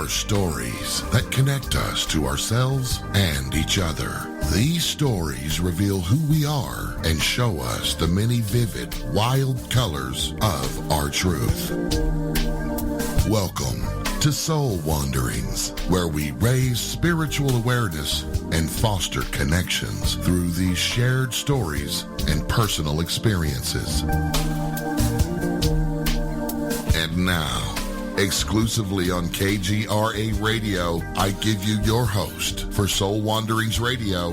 are stories that connect us to ourselves and each other. These stories reveal who we are and show us the many vivid, wild colors of our truth. Welcome to Soul Wanderings, where we raise spiritual awareness and foster connections through these shared stories and personal experiences. And now, exclusively on KGRA Radio, I give you your host for Soul Wanderings Radio.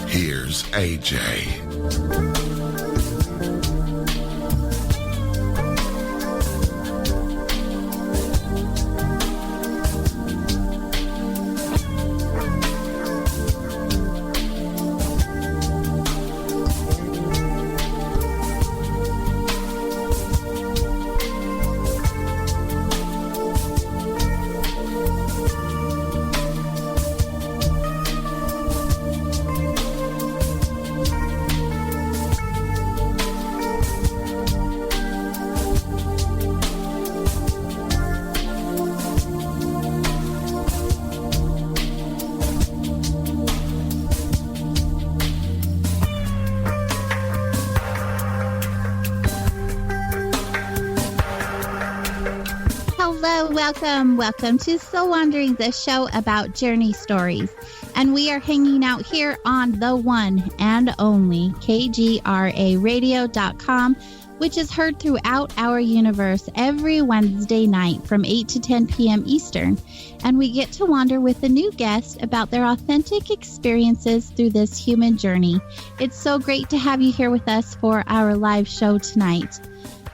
Here's AJ. Welcome to Soul Wanderings, a show about journey stories. And we are hanging out here on the one and only KGRAradio.com, which is heard throughout our universe every Wednesday night from 8 to 10 p.m. Eastern. And we get to wander with a new guest about their authentic experiences through this human journey. It's so great to have you here with us for our live show tonight.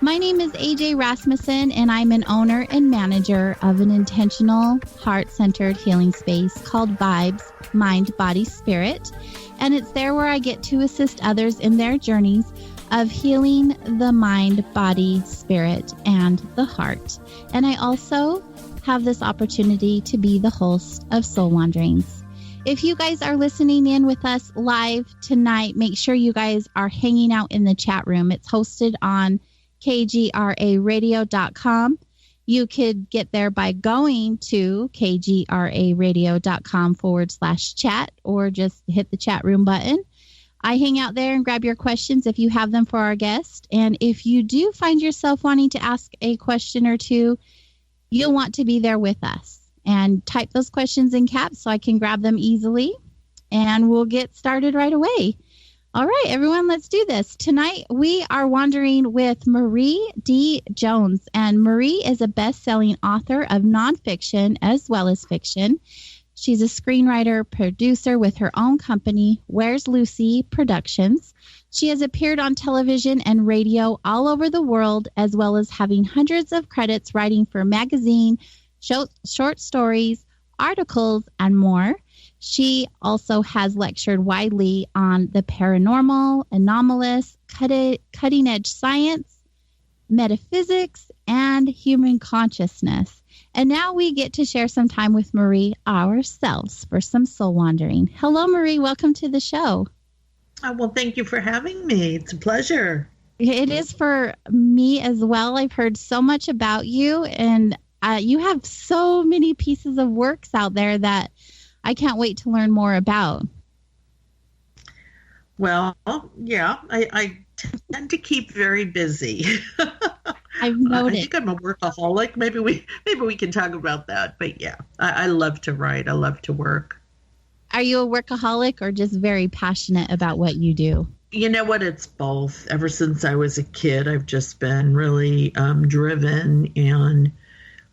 My name is AJ Rasmussen, and I'm an owner and manager of an intentional, heart-centered healing space called Vibes, Mind, Body, Spirit. And it's there where I get to assist others in their journeys of healing the mind, body, spirit, and the heart. And I also have this opportunity to be the host of Soul Wanderings. If you guys are listening in with us live tonight, make sure you guys are hanging out in the chat room. It's hosted on KGRAradio.com. You could get there by going to KGRAradio.com/chat or just hit the chat room button. I hang out there and grab your questions if you have them for our guest. And if you do find yourself wanting to ask a question or two, you'll want to be there with us. And type those questions in caps so I can grab them easily. And we'll get started right away. All right, everyone, let's do this. Tonight, we are wandering with Marie D. Jones, and Marie is a best-selling author of nonfiction as well as fiction. She's a screenwriter, producer with her own company, Where's Lucy Productions. She has appeared on television and radio all over the world, as well as having hundreds of credits writing for magazine, short stories, articles, and more. She also has lectured widely on the paranormal, anomalous, cutting-edge science, metaphysics, and human consciousness. And now we get to share some time with Marie ourselves for some soul wandering. Hello, Marie. Welcome to the show. Well, thank you for having me. It's a pleasure. It is for me as well. I've heard so much about you, and you have so many pieces of works out there that I can't wait to learn more about. Well, yeah, I tend to keep very busy. I've noticed. I think I'm a workaholic. Maybe we can talk about that. But yeah, I love to write. I love to work. Are you a workaholic or just very passionate about what you do? You know what? It's both. Ever since I was a kid, I've just been really driven, and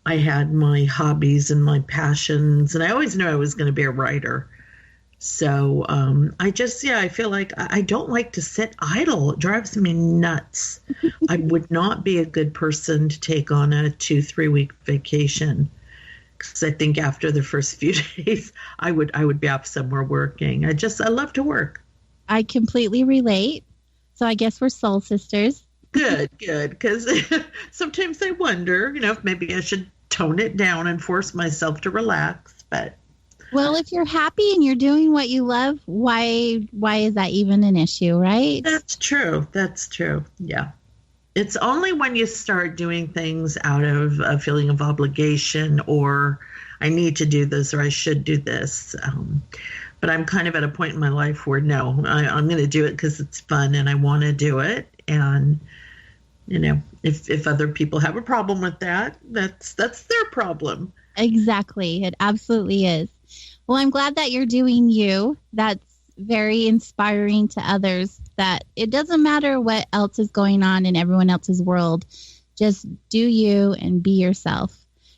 I had my hobbies and my passions, and I always knew I was going to be a writer. So I feel like I don't like to sit idle. It drives me nuts. I would not be a good person to take on a 2-3 week vacation, because I think after the first few days, I would be off somewhere working. I love to work. I completely relate. So I guess we're soul sisters. Good. Because sometimes I wonder, if maybe I should tone it down and force myself to relax. But well, if you're happy and you're doing what you love, why is that even an issue, right? That's true. Yeah. It's only when you start doing things out of a feeling of obligation, or I need to do this, or I should do this. But I'm kind of at a point in my life where no, I'm going to do it because it's fun and I want to do it. And, if other people have a problem with that, that's their problem. Exactly. It absolutely is. Well, I'm glad that you're doing you. That's very inspiring to others, that it doesn't matter what else is going on in everyone else's world. Just do you and be yourself,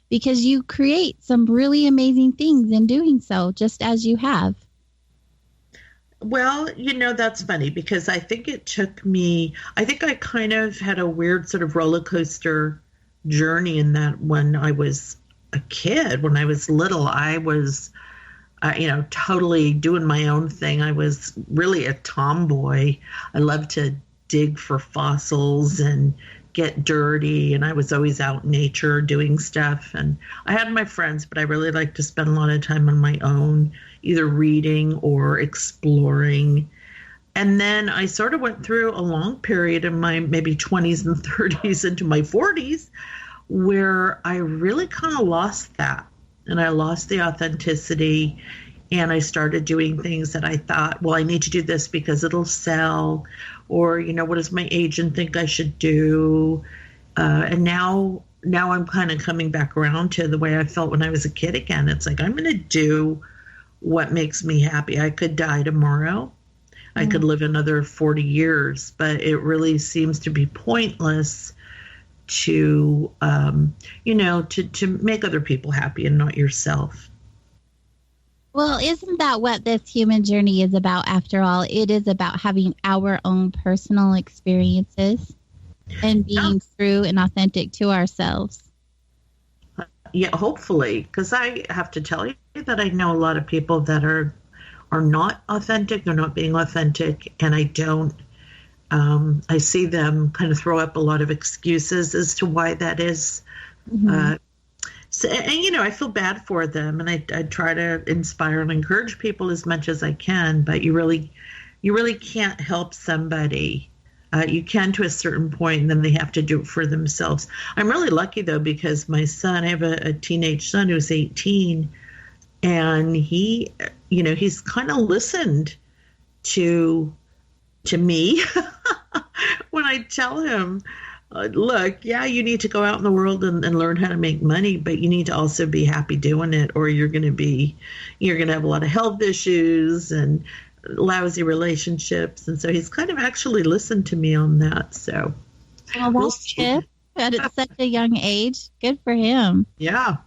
because you create some really amazing things in doing so, just as you have. Well, that's funny, because I think it took me, I think I kind of had a weird sort of roller coaster journey in that when I was a kid, when I was little, I was totally doing my own thing. I was really a tomboy. I loved to dig for fossils and get dirty, and I was always out in nature doing stuff. And I had my friends, but I really liked to spend a lot of time on my own, either reading or exploring. And then I sort of went through a long period in my maybe 20s and 30s into my 40s where I really kind of lost that. And I lost the authenticity, and I started doing things that I thought, well, I need to do this because it'll sell, or, what does my agent think I should do? And now I'm kind of coming back around to the way I felt when I was a kid again. It's like, I'm going to do what makes me happy. I could die tomorrow. I could live another 40 years, but it really seems to be pointless to make other people happy and not yourself. Well, isn't that what this human journey is about after all? It is about having our own personal experiences and being true and authentic to ourselves. Yeah, hopefully, because I have to tell you that I know a lot of people that are not authentic. They're not being authentic, and I see them kind of throw up a lot of excuses as to why that is. Mm-hmm. I feel bad for them, and I try to inspire and encourage people as much as I can. But you really can't help somebody. You can to a certain point, and then they have to do it for themselves. I'm really lucky though, because my son, I have a teenage son who's 18, and he's kind of listened to me when I tell him, look, yeah, you need to go out in the world and learn how to make money, but you need to also be happy doing it, or you're going to have a lot of health issues and lousy relationships. And so he's kind of actually listened to me on that. So we'll see. At such a young age. Good for him. Yeah.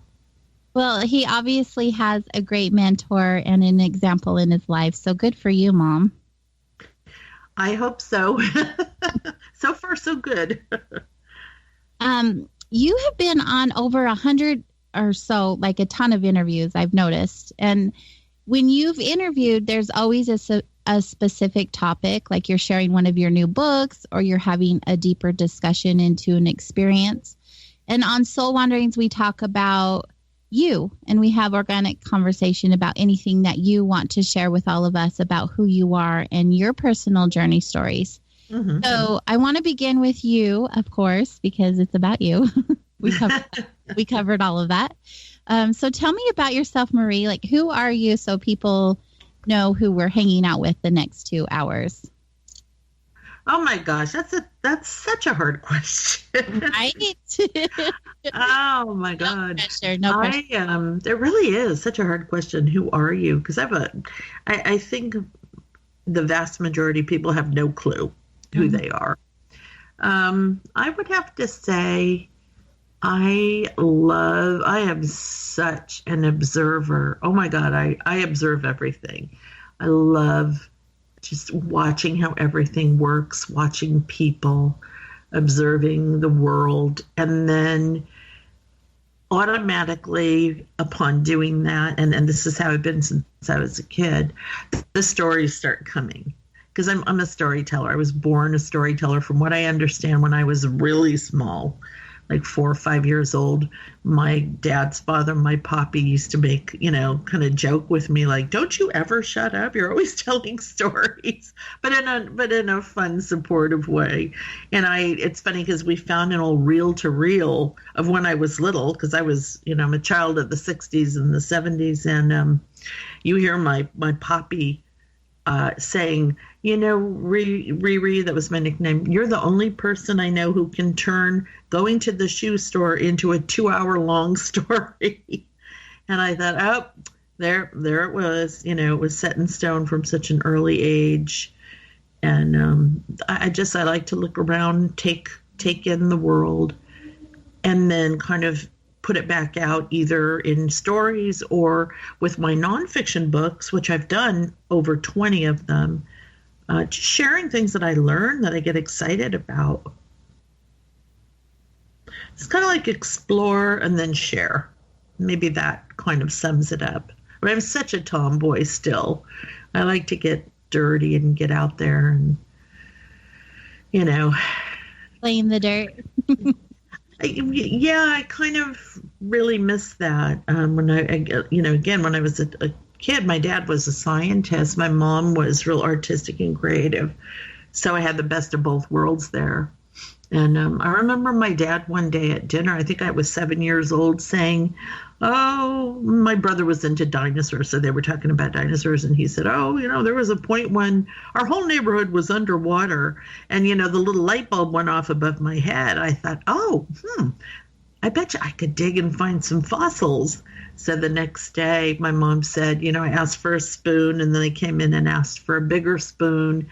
Well, he obviously has a great mentor and an example in his life. So good for you, Mom. I hope so. So far, so good. You have been on over 100 or so, like a ton of interviews, I've noticed. And when you've interviewed, there's always a specific topic, like you're sharing one of your new books or you're having a deeper discussion into an experience. And on Soul Wanderings, we talk about you, and we have organic conversation about anything that you want to share with all of us about who you are and your personal journey stories. Mm-hmm. So I want to begin with you, of course, because it's about you. we covered all of that. So tell me about yourself, Marie. Like, who are you, so people know who we're hanging out with the next 2 hours? Oh my gosh, that's such a hard question. Right? Oh my God. No pressure. There really is such a hard question. Who are you? Because I think the vast majority of people have no clue who they are. I would have to say I am such an observer. Oh my God, I observe everything. I love just watching how everything works, watching people, observing the world. And then automatically upon doing that, and this is how I've been since I was a kid, the stories start coming. Because I'm a storyteller. I was born a storyteller from what I understand when I was really small. like 4 or 5 years old, my dad's father, my poppy, used to make, kind of joke with me like, "Don't you ever shut up? You're always telling stories," but in a fun, supportive way. And it's funny because we found an old reel-to-reel of when I was little, because I was, I'm a child of the 60s and the 70s, and you hear my poppy saying, Riri, that was my nickname, "You're the only person I know who can turn going to the shoe store into a 2-hour-long story." And I thought, oh, there it was. It was set in stone from such an early age. And I like to look around, take in the world, and then kind of put it back out either in stories or with my nonfiction books, which I've done over 20 of them, sharing things that I learn that I get excited about. It's kind of like explore and then share. Maybe that kind of sums it up. But I'm such a tomboy still. I like to get dirty and get out there and, play in the dirt. I kind of really miss that. When when I was a kid, my dad was a scientist. My mom was real artistic and creative. So I had the best of both worlds there. And I remember my dad one day at dinner, I think I was 7 years old, saying, "Oh," my brother was into dinosaurs, so they were talking about dinosaurs, and he said, "Oh, there was a point when our whole neighborhood was underwater, and, the little light bulb went off above my head." I thought, I bet you I could dig and find some fossils. So the next day, my mom said, I asked for a spoon, and then I came in and asked for a bigger spoon.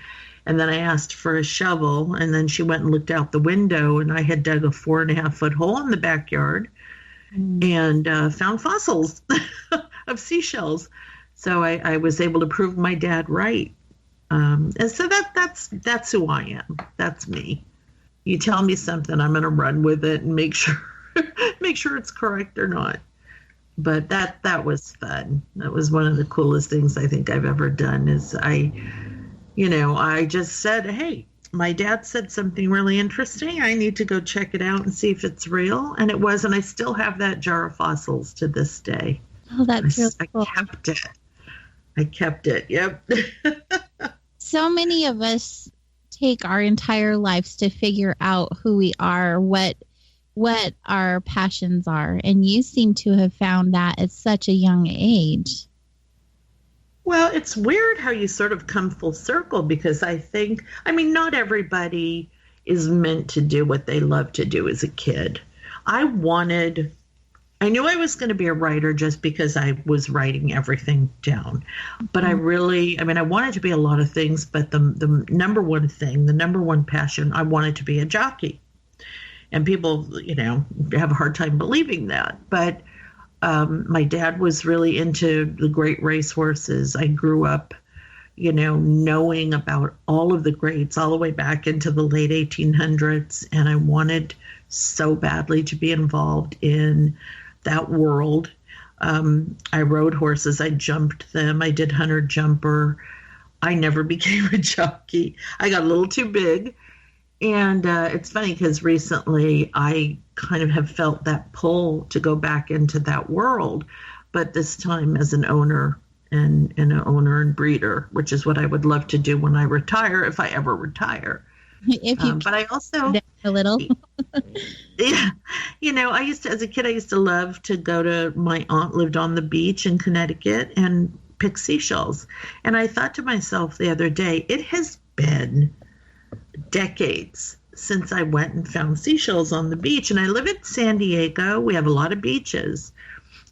And then I asked for a shovel, and then she went and looked out the window, and I had dug a 4.5-foot hole in the backyard and found fossils of seashells. So I was able to prove my dad right. And so that's who I am. That's me. You tell me something, I'm going to run with it and make sure it's correct or not. But that was fun. That was one of the coolest things I think I've ever done. Is I just said, "Hey, my dad said something really interesting. I need to go check it out and see if it's real." And it was, and I still have that jar of fossils to this day. Oh, that's really cool. I kept it. Yep. So many of us take our entire lives to figure out who we are, what our passions are. And you seem to have found that at such a young age. Well, it's weird how you sort of come full circle, because not everybody is meant to do what they love to do as a kid. I knew I was going to be a writer just because I was writing everything down. But I wanted to be a lot of things, but the number one thing, the number one passion, I wanted to be a jockey. And people, have a hard time believing that. But my dad was really into the great racehorses. I grew up, knowing about all of the greats all the way back into the late 1800s. And I wanted so badly to be involved in that world. I rode horses. I jumped them. I did hunter jumper. I never became a jockey. I got a little too big. And it's funny because recently I kind of have felt that pull to go back into that world, but this time as an owner and an owner and breeder, which is what I would love to do when I retire, if I ever retire. But I also a little. Yeah, as a kid, I used to love to go to, my aunt lived on the beach in Connecticut and pick seashells. And I thought to myself the other day, it has been decades since I went and found seashells on the beach. And I live in San Diego. We have a lot of beaches.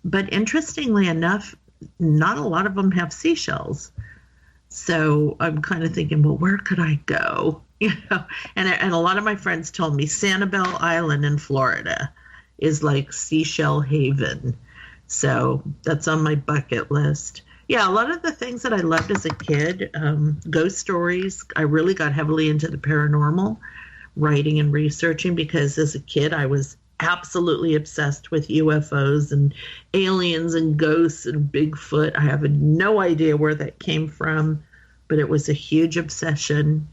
But interestingly enough, not a lot of them have seashells. So I'm kind of thinking, well, where could I go? And a lot of my friends told me Sanibel Island in Florida is like seashell haven. So that's on my bucket list. Yeah, a lot of the things that I loved as a kid, ghost stories. I really got heavily into the paranormal, writing and researching, because as a kid I was absolutely obsessed with UFOs and aliens and ghosts and Bigfoot. I have no idea where that came from, but it was a huge obsession.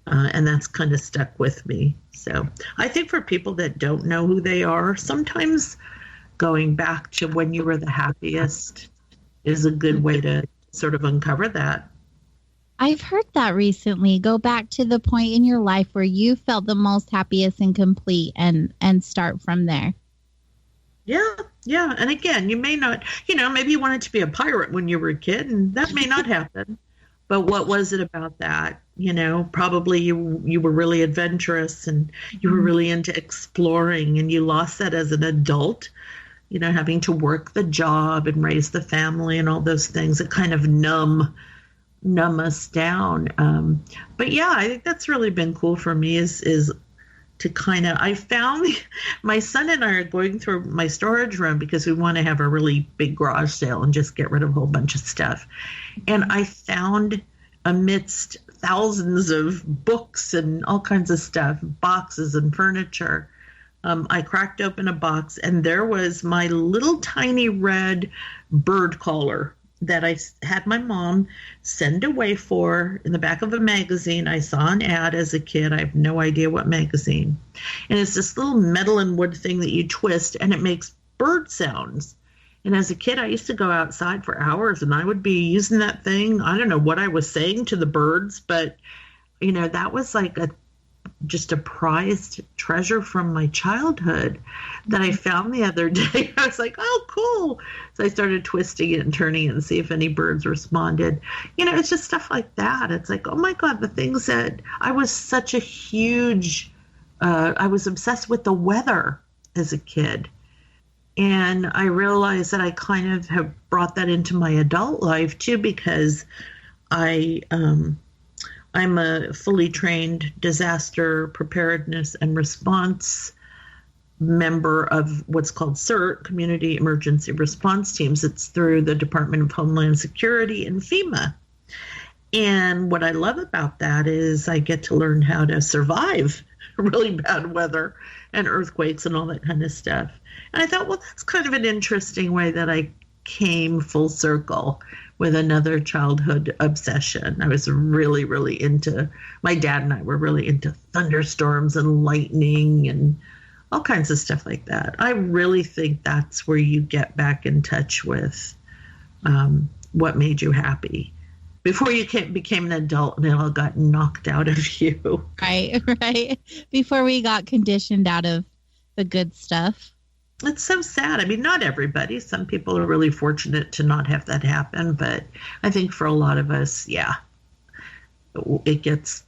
And that's kind of stuck with me. So I think for people that don't know who they are, sometimes going back to when you were the happiest is a good way to sort of uncover that. I've heard that recently. Go back to the point in your life where you felt the most happiest and complete and start from there. Yeah. And again, you may not, maybe you wanted to be a pirate when you were a kid, and that may not happen. But what was it about that? Probably you were really adventurous and you were really into exploring, and you lost that as an adult, having to work the job and raise the family and all those things that kind of numb us down. But yeah, I think that's really been cool for me is to kind of, I found my son and I are going through my storage room because we want to have a really big garage sale and just get rid of a whole bunch of stuff. And I found amidst thousands of books and all kinds of stuff, boxes and furniture, I cracked open a box and there was my little tiny red bird collar that I had my mom send away for in the back of a magazine. I saw an ad as a kid. I have no idea what magazine. And it's this little metal and wood thing that you twist and it makes bird sounds. And as a kid, I used to go outside for hours and I would be using that thing. I don't know what I was saying to the birds, but that was like just a prized treasure from my childhood that I found the other day. I was like, oh, cool. So I started twisting it and turning it and see if any birds responded. It's just stuff like that. It's like, oh my God, the things that I was such a huge, I was obsessed with the weather as a kid. And I realized that I kind of have brought that into my adult life too, because I'm a fully trained disaster preparedness and response member of what's called CERT, Community Emergency Response Teams. It's through the Department of Homeland Security and FEMA. And what I love about that is I get to learn how to survive really bad weather and earthquakes and all that kind of stuff. And I thought, well, that's kind of an interesting way that I came full circle with another childhood obsession. I was really, really into, my dad and I were really into thunderstorms and lightning and all kinds of stuff like that. I really think that's where you get back in touch with what made you happy before you became an adult and it all got knocked out of you. Right. Before we got conditioned out of the good stuff. It's so sad. I mean, not everybody. Some people are really fortunate to not have that happen. But I think for a lot of us, yeah, it gets,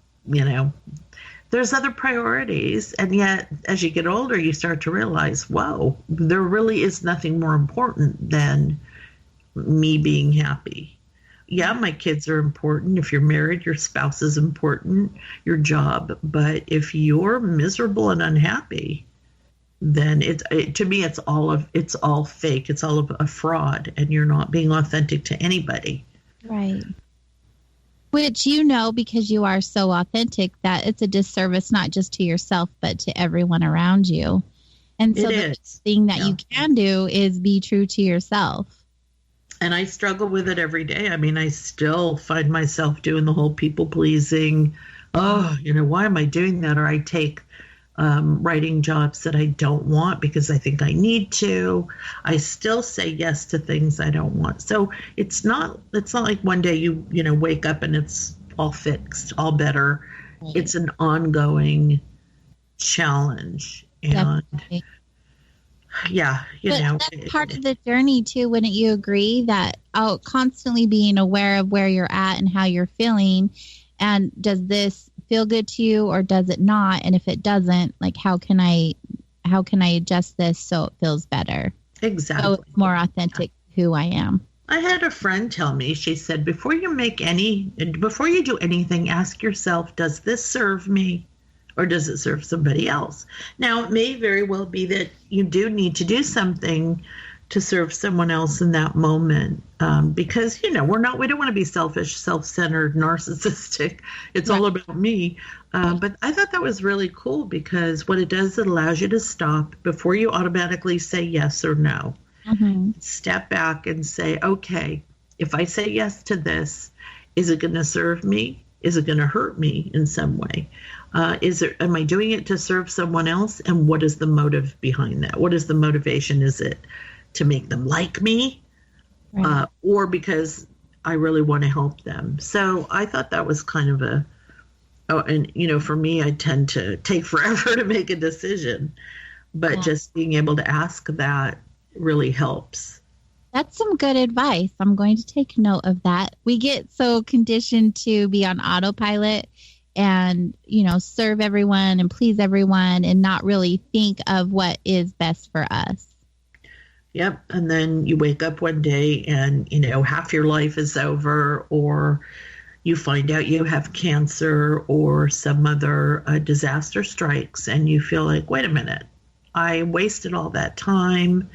there's other priorities. And yet, as you get older, you start to realize, whoa, there really is nothing more important than me being happy. Yeah, my kids are important. If you're married, your spouse is important, your job. But if you're miserable and unhappy, then to me it's all fake. It's all a fraud, and you're not being authentic to anybody. Right. Which because you are so authentic that it's a disservice not just to yourself but to everyone around you. And so the thing that you can do is be true to yourself. And I struggle with it every day. I mean, I still find myself doing the whole people pleasing. Oh, why am I doing that? Or I take writing jobs that I don't want because I think I need to. I still say yes to things I don't want. So it's not like one day you wake up and it's all fixed, all better. Right. It's an ongoing challenge. And definitely. Yeah, that's part of the journey too. Wouldn't you agree that constantly being aware of where you're at and how you're feeling, and does this feel good to you or does it not? And if it doesn't, like how can I adjust this so it feels better? Exactly. So it's more authentic who I am. I had a friend tell me, she said, before you do anything, ask yourself, does this serve me or does it serve somebody else? Now, it may very well be that you do need to do something to serve someone else in that moment, because we don't want to be selfish, self-centered, narcissistic. It's all about me. But I thought that was really cool because what it does, it allows you to stop before you automatically say yes or no. Mm-hmm. Step back and say, okay, if I say yes to this, is it going to serve me Is it going to hurt me in some way? Am I doing it to serve someone else? And what is the motive behind that? What is the motivation? Is it to make them like me? Right. Or because I really want to help them? So I thought that was kind of and for me, I tend to take forever to make a decision, but just being able to ask that really helps. That's some good advice. I'm going to take note of that. We get so conditioned to be on autopilot and, serve everyone and please everyone and not really think of what is best for us. Yep. And then you wake up one day and, half your life is over, or you find out you have cancer or some other disaster strikes, and you feel like, wait a minute, I wasted all that time.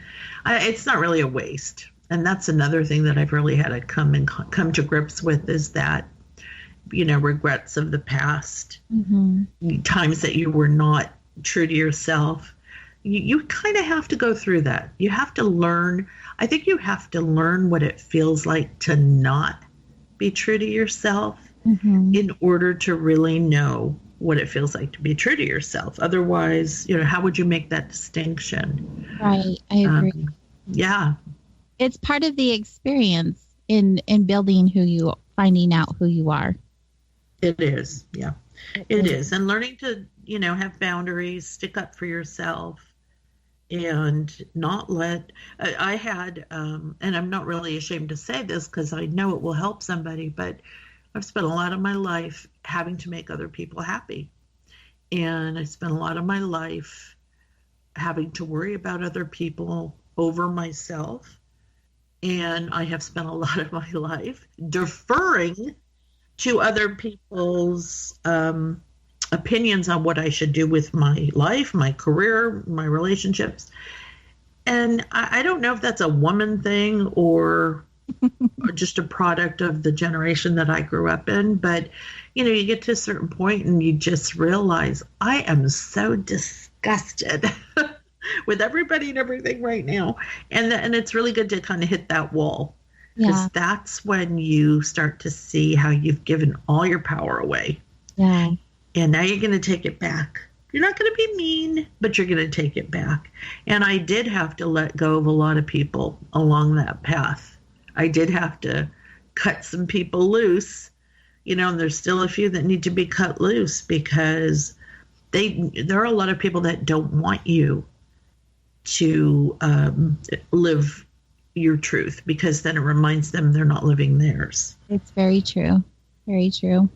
It's not really a waste. And that's another thing that I've really had to come to grips with, is that, regrets of the past, times that you were not true to yourself. You kind of have to go through that. You have to learn. I think you have to learn what it feels like to not be true to yourself in order to really know what it feels like to be true to yourself. Otherwise, how would you make that distinction? Right. I agree. Yeah. It's part of the experience in building finding out who you are. It is. Yeah, it is. And learning to, have boundaries, stick up for yourself, and not I had, and I'm not really ashamed to say this because I know it will help somebody, but I've spent a lot of my life having to make other people happy. And I spent a lot of my life having to worry about other people over myself. And I have spent a lot of my life deferring to other people's opinions on what I should do with my life, my career, my relationships. And I don't know if that's a woman thing or just a product of the generation that I grew up in. But, you get to a certain point and you just realize, I am so disgusted with everybody and everything right now. And it's really good to kind of hit that wall, because that's when you start to see how you've given all your power away. Yeah. And now you're going to take it back. You're not going to be mean, but you're going to take it back. And I did have to let go of a lot of people along that path. I did have to cut some people loose, and there's still a few that need to be cut loose, because there are a lot of people that don't want you to live your truth, because then it reminds them they're not living theirs. It's very true. Very true.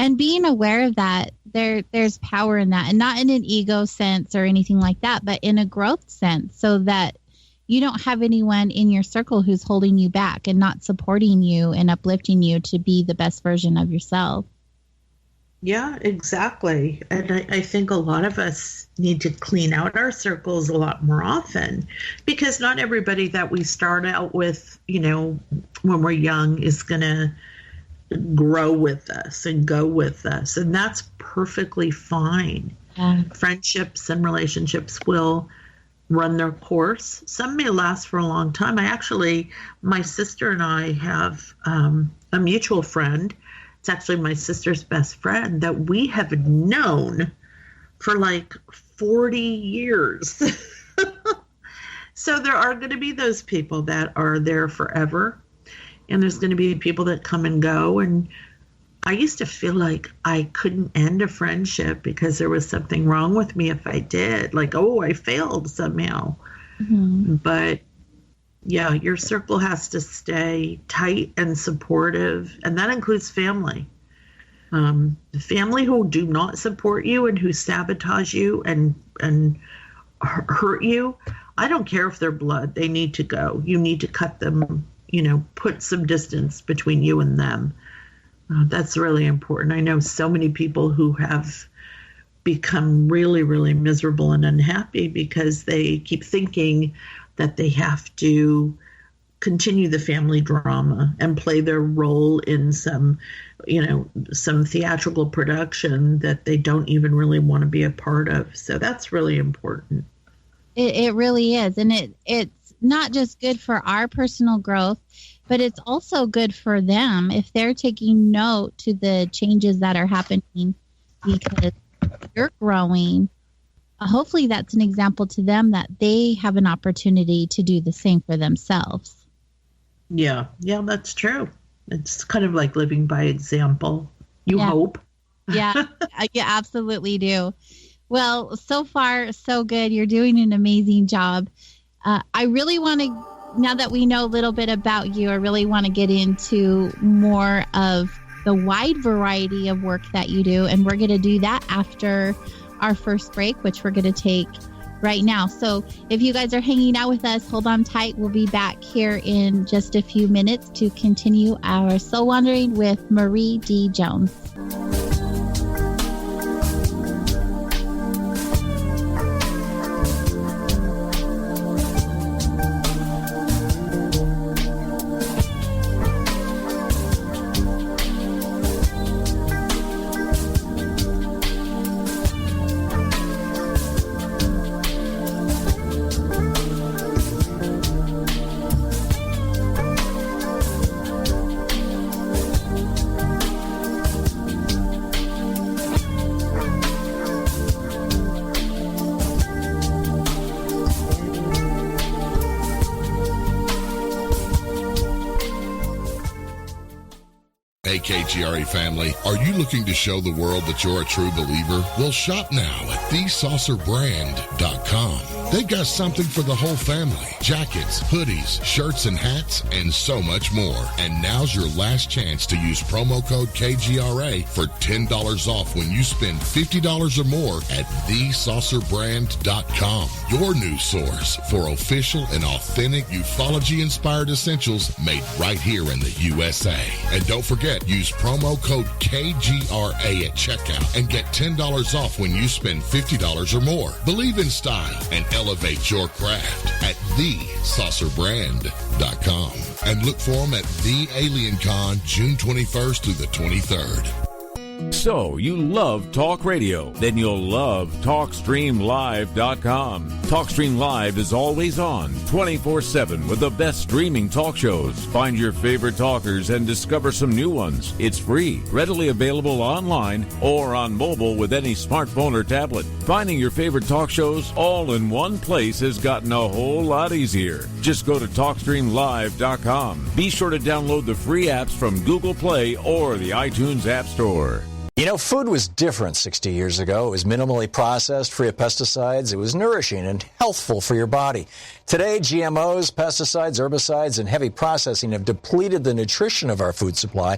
And being aware of that, there's power in that, and not in an ego sense or anything like that, but in a growth sense, so that you don't have anyone in your circle who's holding you back and not supporting you and uplifting you to be the best version of yourself. Yeah, exactly. And I think a lot of us need to clean out our circles a lot more often, because not everybody that we start out with, when we're young, is going to grow with us and go with us. And that's perfectly fine. Yeah. Friendships and relationships will run their course. Some may last for a long time. My sister and I have a mutual friend. It's actually my sister's best friend that we have known for like 40 years. So there are going to be those people that are there forever. And there's going to be people that come and go. And I used to feel like I couldn't end a friendship because there was something wrong with me if I did. Like, I failed somehow. Mm-hmm. But yeah, your circle has to stay tight and supportive. And that includes family. The family who do not support you and who sabotage you and hurt you, I don't care if they're blood. They need to go. You need to cut them, put some distance between you and them. That's really important. I know so many people who have become really, really miserable and unhappy because they keep thinking that they have to continue the family drama and play their role in some theatrical production that they don't even really want to be a part of. So that's really important. It really is. And it's not just good for our personal growth, but it's also good for them if they're taking note to the changes that are happening because you're growing. Hopefully that's an example to them that they have an opportunity to do the same for themselves. Yeah, that's true. It's kind of like living by example. You hope. Yeah, you absolutely do. Well, so far, so good. You're doing an amazing job. I really want to, now that we know a little bit about you, I really want to get into more of the wide variety of work that you do. And we're going to do that after our first break, which we're going to take right now. So if you guys are hanging out with us, hold on tight. We'll be back here in just a few minutes to continue our soul wandering with Marie D. Jones. Hey, KGRA family, are you looking to show the world that you're a true believer? Well, shop now at thesaucerbrand.com. They've got something for the whole family. Jackets, hoodies, shirts, and hats, and so much more. And now's your last chance to use promo code KGRA for $10 off when you spend $50 or more at thesaucerbrand.com. Your new source for official and authentic ufology-inspired essentials made right here in the USA. And don't forget, use promo code KGRA at checkout and get $10 off when you spend $50 or more. Believe in style and elevate your craft at thesaucerbrand.com. And look for them at The Alien Con, June 21st through the 23rd. So, you love talk radio? Then you'll love TalkStreamLive.com. TalkStream Live is always on, 24/7 with the best streaming talk shows. Find your favorite talkers and discover some new ones. It's free, readily available online or on mobile with any smartphone or tablet. Finding your favorite talk shows all in one place has gotten a whole lot easier. Just go to TalkStreamLive.com. Be sure to download the free apps from Google Play or the iTunes App Store. You know, food was different 60 years ago. It was minimally processed, free of pesticides. It was nourishing and healthful for your body. Today, GMOs, pesticides, herbicides, and heavy processing have depleted the nutrition of our food supply,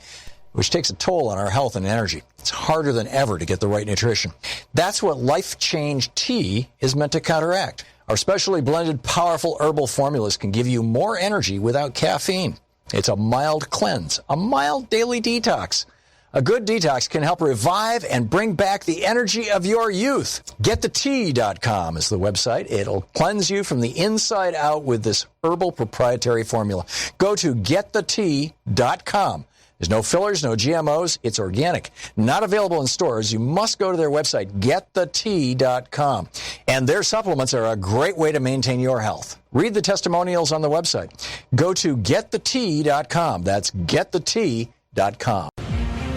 which takes a toll on our health and energy. It's harder than ever to get the right nutrition. That's what Life Change Tea is meant to counteract. Our specially blended, powerful herbal formulas can give you more energy without caffeine. It's a mild cleanse, a mild daily detox. A good detox can help revive and bring back the energy of your youth. GetTheTea.com is the website. It'll cleanse you from the inside out with this herbal proprietary formula. Go to GetTheTea.com. There's no fillers, no GMOs. It's organic. Not available in stores. You must go to their website, GetTheTea.com. And their supplements are a great way to maintain your health. Read the testimonials on the website. Go to GetTheTea.com. That's GetTheTea.com.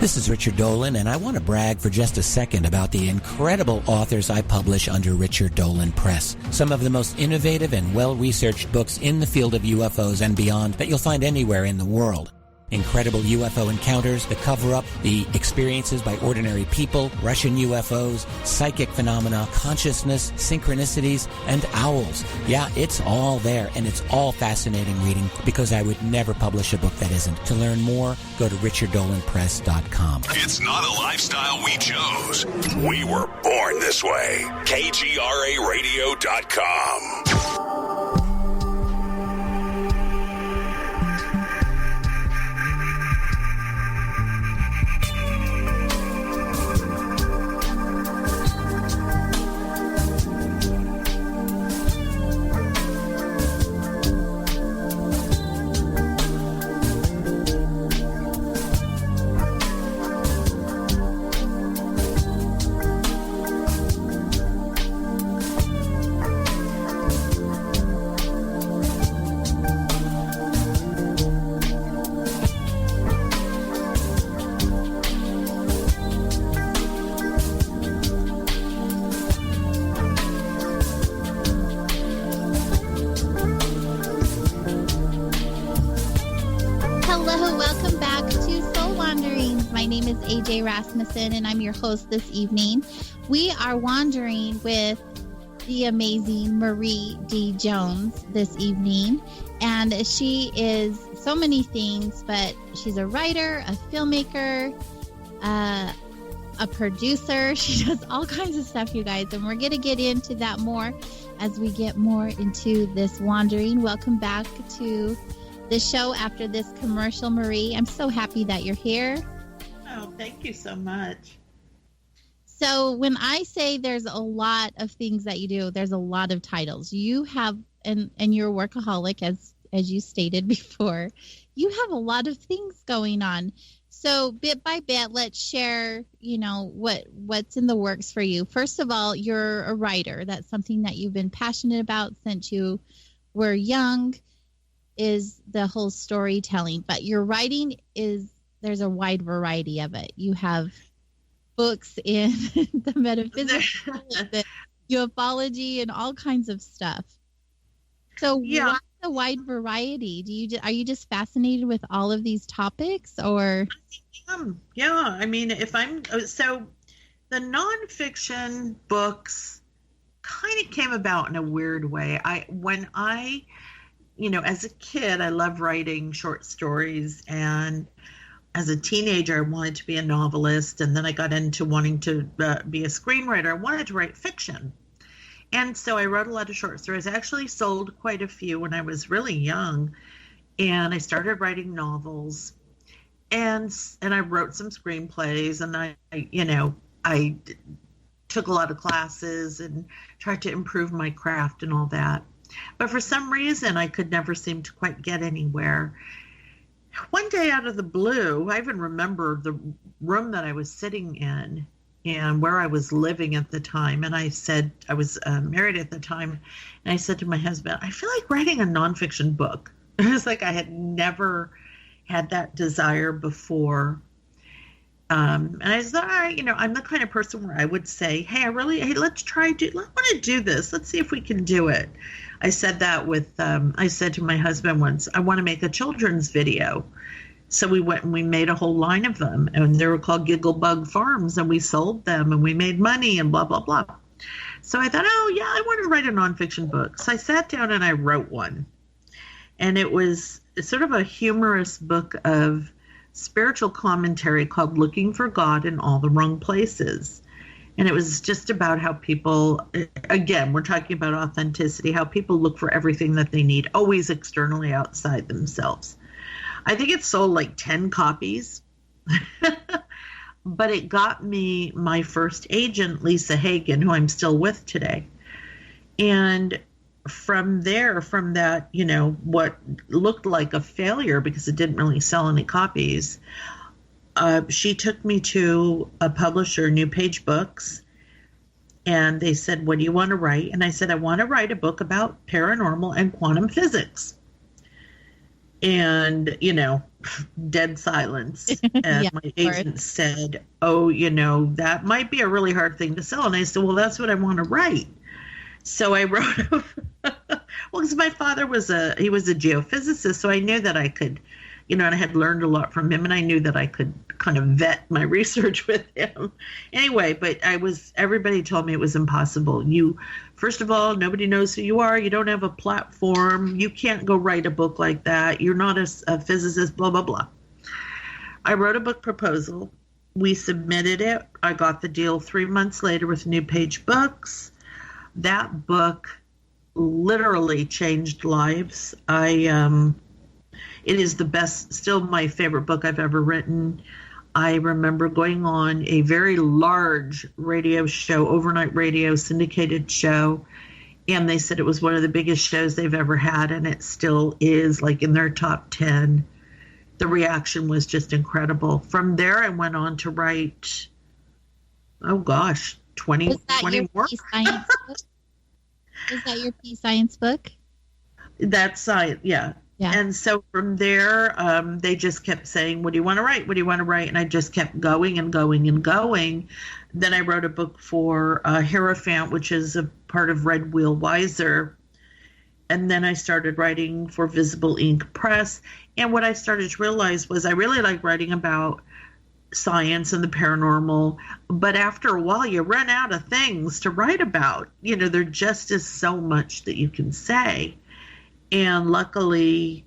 This is Richard Dolan, and I want to brag for just a second about the incredible authors I publish under Richard Dolan Press. Some of the most innovative and well-researched books in the field of UFOs and beyond that you'll find anywhere in the world. Incredible UFO encounters, the cover-up, the experiences by ordinary people, Russian UFOs, psychic phenomena, consciousness, synchronicities, and owls. Yeah, it's all there, and it's all fascinating reading because I would never publish a book that isn't. To learn more, go to richarddolanpress.com. It's not a lifestyle we chose. We were born this way. KGRARadio.com. is AJ Rasmussen, and I'm your host this evening. We are wandering with the amazing Marie D. Jones this evening, and she is so many things, but she's a writer, a filmmaker, a producer. She does all kinds of stuff, you guys, and we're going to get into that more as we get more into this wandering. Welcome back to the show after this commercial, Marie. I'm so happy that you're here. Oh, thank you so much. So when I say there's a lot of things that you do, there's a lot of titles. You have, and you're a workaholic, as you stated before. You have a lot of things going on. So bit by bit, let's share, what's in the works for you. First of all, you're a writer. That's something that you've been passionate about since you were young, is the whole storytelling. But your writing there's a wide variety of it. You have books in the metaphysics, the ufology, and all kinds of stuff. So why the wide variety? Are you just fascinated with all of these topics, or? Yeah. I mean, so the nonfiction books kind of came about in a weird way. As a kid, I loved writing short stories, and as a teenager, I wanted to be a novelist, and then I got into wanting to be a screenwriter. I wanted to write fiction. And so I wrote a lot of short stories. I actually sold quite a few when I was really young, and I started writing novels, and I wrote some screenplays, and I took a lot of classes and tried to improve my craft and all that. But for some reason, I could never seem to quite get anywhere. One day out of the blue, I even remember the room that I was sitting in and where I was living at the time. And I said, I was married at the time. And I said to my husband, I feel like writing a nonfiction book. It was like I had never had that desire before. And I said, all right, I'm the kind of person where I would say, hey, let's want to do this. Let's see if we can do it. I said that I said to my husband once, I want to make a children's video. So we went and we made a whole line of them, and they were called Gigglebug Farms, and we sold them and we made money and blah, blah, blah. So I thought, I want to write a nonfiction book. So I sat down and I wrote one, and it was sort of a humorous book of spiritual commentary called Looking for God in All the Wrong Places. And it was just about how people, again, we're talking about authenticity, how people look for everything that they need, always externally outside themselves. I think it sold like 10 copies, but it got me my first agent, Lisa Hagen, who I'm still with today. And from that, what looked like a failure because it didn't really sell any copies, she took me to a publisher, New Page Books, and they said, what do you want to write? And I said, I want to write a book about paranormal and quantum physics. And, dead silence. And my agent said, that might be a really hard thing to sell. And I said, well, that's what I want to write. So I wrote, because my father was a geophysicist, so I knew that I could, and I had learned a lot from him, and I knew that I could kind of vet my research with him. Anyway, but everybody told me it was impossible. First of all, nobody knows who you are. You don't have a platform. You can't go write a book like that. You're not a physicist, blah, blah, blah. I wrote a book proposal. We submitted it. I got the deal 3 months later with New Page Books. That book literally changed lives. It is the best, still my favorite book I've ever written. I remember going on a very large radio show, overnight radio syndicated show, and they said it was one of the biggest shows they've ever had, and it still is, like in their top 10. The reaction was just incredible. From there, I went on to write, 20 more. Is that your P Science book? That's science, yeah. And so from there, they just kept saying, what do you want to write? What do you want to write? And I just kept going and going and going. Then I wrote a book for Hierophant, which is a part of Red Wheel Wiser. And then I started writing for Visible Ink Press. And what I started to realize was I really like writing about science and the paranormal, but after a while you run out of things to write about. You know, there just is so much that you can say. And luckily,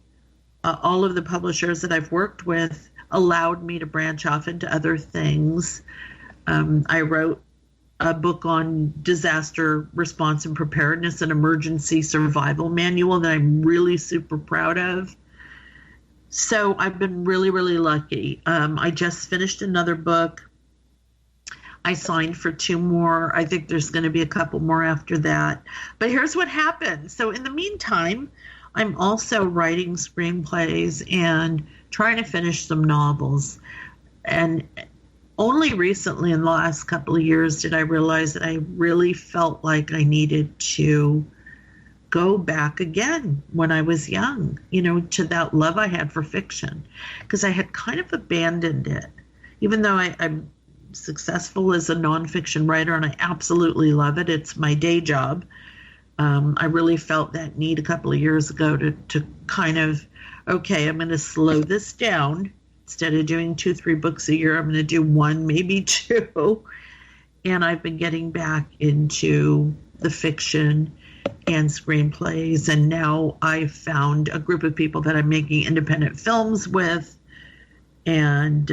all of the publishers that I've worked with allowed me to branch off into other things. I wrote a book on disaster response and preparedness, an emergency survival manual that I'm really super proud of. So I've been really, really lucky. I just finished another book. I signed for 2 more. I think there's going to be a couple more after that. But here's what happened. So in the meantime, I'm also writing screenplays and trying to finish some novels. And only recently in the last couple of years did I realize that I really felt like I needed to go back again when I was young, you know, to that love I had for fiction, because I had kind of abandoned it. Even though I'm successful as a nonfiction writer and I absolutely love it, it's my day job. I really felt that need a couple of years ago to kind of, okay, I'm going to slow this down. Instead of doing 2-3 books a year, I'm going to do 1, maybe 2. And I've been getting back into the fiction and screenplays. And now I've found a group of people that I'm making independent films with. And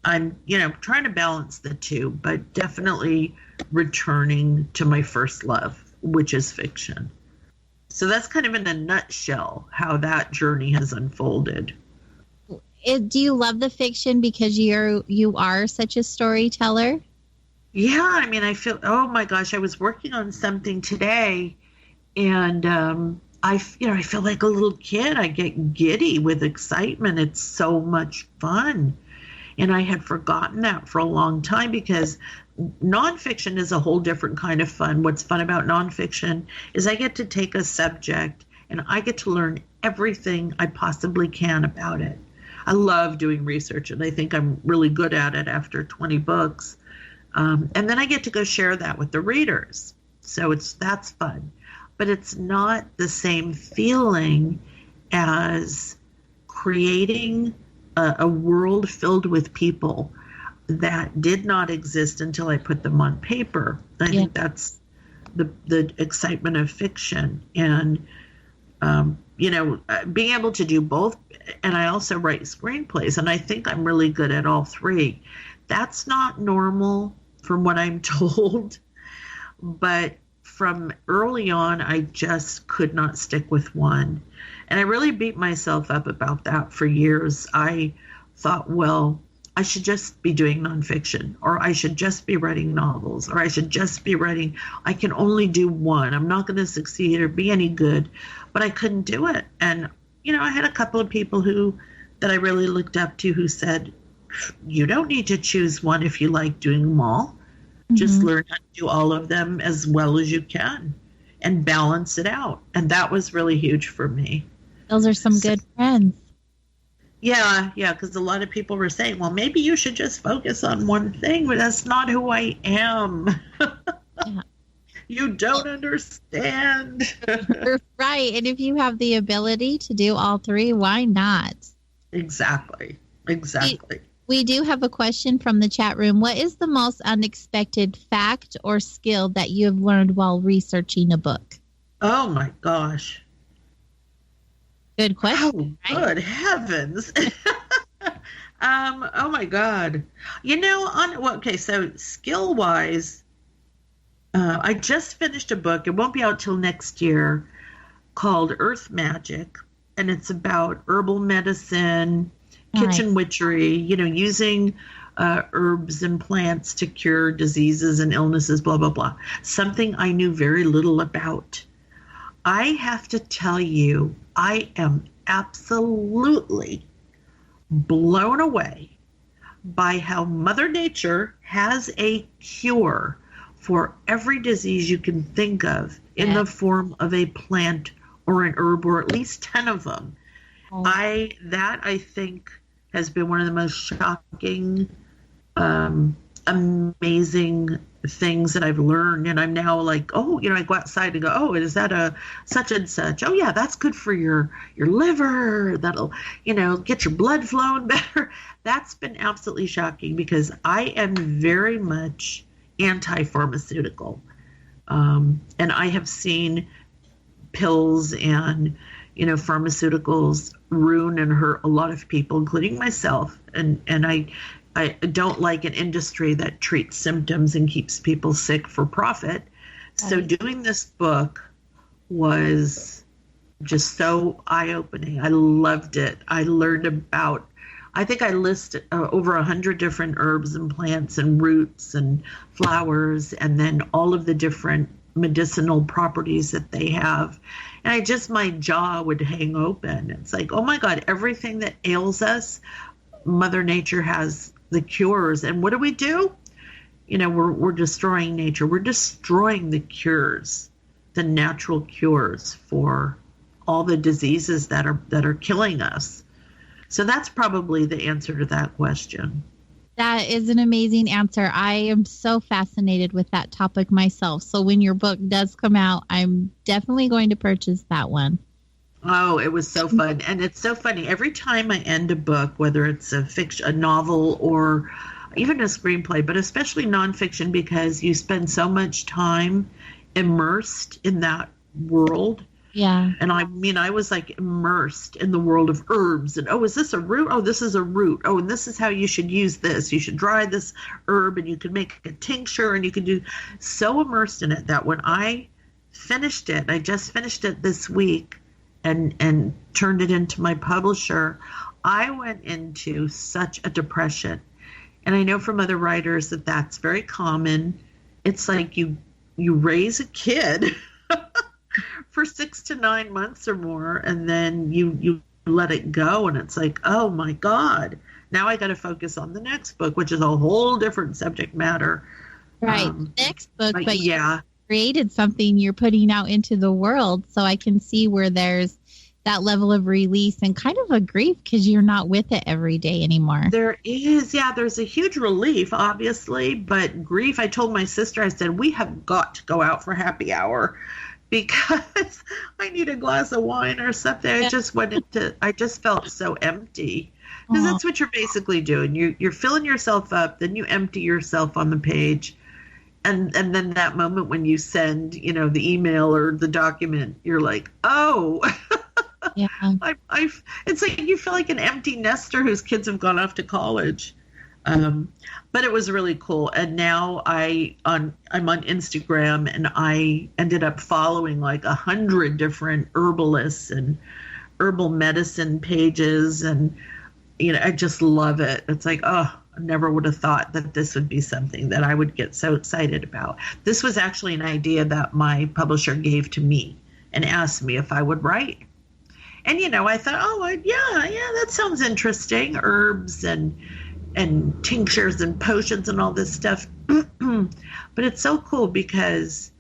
I'm, you know, trying to balance the two, but definitely returning to my first love, which is fiction. So that's kind of in a nutshell how that journey has unfolded. Do you love the fiction because you are such a storyteller? Yeah, I mean, I feel, oh my gosh, I was working on something today, and I feel like a little kid. I get giddy with excitement. It's so much fun. And I had forgotten that for a long time, because nonfiction is a whole different kind of fun. What's fun about nonfiction is I get to take a subject and I get to learn everything I possibly can about it. I love doing research, and I think I'm really good at it after 20 books. And then I get to go share that with the readers. So that's fun. But it's not the same feeling as creating a world filled with people that did not exist until I put them on paper. I think that's the excitement of fiction. And, being able to do both. And I also write screenplays, and I think I'm really good at all 3. That's not normal from what I'm told. But from early on, I just could not stick with one. And I really beat myself up about that for years. I thought, well, I should just be doing nonfiction, or I should just be writing novels, or I should just be writing, I can only do one. I'm not going to succeed or be any good, but I couldn't do it. And, you know, I had a couple of people that I really looked up to who said, you don't need to choose one if you like doing them all. Mm-hmm. Just learn how to do all of them as well as you can and balance it out. And that was really huge for me. Those are some good friends. Yeah, because a lot of people were saying, well, maybe you should just focus on one thing, but that's not who I am. Yeah. You don't understand. You're right. And if you have the ability to do all 3, why not? Exactly. We do have a question from the chat room. What is the most unexpected fact or skill that you have learned while researching a book? Oh, my gosh. Good question. Oh, right? Good heavens. Oh, my God. You know, so skill-wise, I just finished a book. It won't be out till next year, called Earth Magic. And it's about herbal medicine, kitchen witchery, using herbs and plants to cure diseases and illnesses, blah, blah, blah. Something I knew very little about. I have to tell you, I am absolutely blown away by how Mother Nature has a cure for every disease you can think of in the form of a plant or an herb, or at least 10 of them. I think has been one of the most shocking amazing things that I've learned. And I'm now like, oh, I go outside and go, oh, is that a such and such? Oh yeah, that's good for your liver. That'll, get your blood flowing better. That's been absolutely shocking because I am very much anti-pharmaceutical. And I have seen pills and, pharmaceuticals ruin and hurt a lot of people, including myself. And I don't like an industry that treats symptoms and keeps people sick for profit. So doing this book was just so eye-opening. I loved it. I learned about, I think I listed over 100 different herbs and plants and roots and flowers, and then all of the different medicinal properties that they have. And my jaw would hang open. It's like, oh my God, everything that ails us, Mother Nature has the cures. And what do? We're destroying nature. We're destroying the cures, the natural cures for all the diseases that are killing us. So that's probably the answer to that question. That is an amazing answer. I am so fascinated with that topic myself. So when your book does come out, I'm definitely going to purchase that one. Oh, it was so fun. And it's so funny. Every time I end a book, whether it's a novel or even a screenplay, but especially nonfiction, because you spend so much time immersed in that world. Yeah. And I was like immersed in the world of herbs and, oh, is this a root? Oh, this is a root. Oh, and this is how you should use this. You should dry this herb and you can make a tincture and you can do so immersed in it that when I finished it, I just finished it this week and turned it into my publisher, I went into such a depression. And I know from other writers that that's very common. It's like you raise a kid for 6 to 9 months or more, and then you let it go, and it's like, oh my God, now I got to focus on the next book, which is a whole different subject matter. Right, next book, but yeah, you created something you're putting out into the world, so I can see where there's that level of release and kind of a grief because you're not with it every day anymore. There is, yeah, there's a huge relief, obviously, but grief. I told my sister, I said, we have got to go out for happy hour because I need a glass of wine or something. I just felt so empty because that's what you're basically doing. You're filling yourself up, then you empty yourself on the page. And then that moment when you send, the email or the document, you're like, oh, yeah. It's like you feel like an empty nester whose kids have gone off to college. But it was really cool. And now I'm on Instagram, and I ended up following like 100 different herbalists and herbal medicine pages. And, I just love it. It's like, oh, I never would have thought that this would be something that I would get so excited about. This was actually an idea that my publisher gave to me and asked me if I would write. And, I thought, oh, yeah, that sounds interesting. Herbs and tinctures and potions and all this stuff. But it's so cool because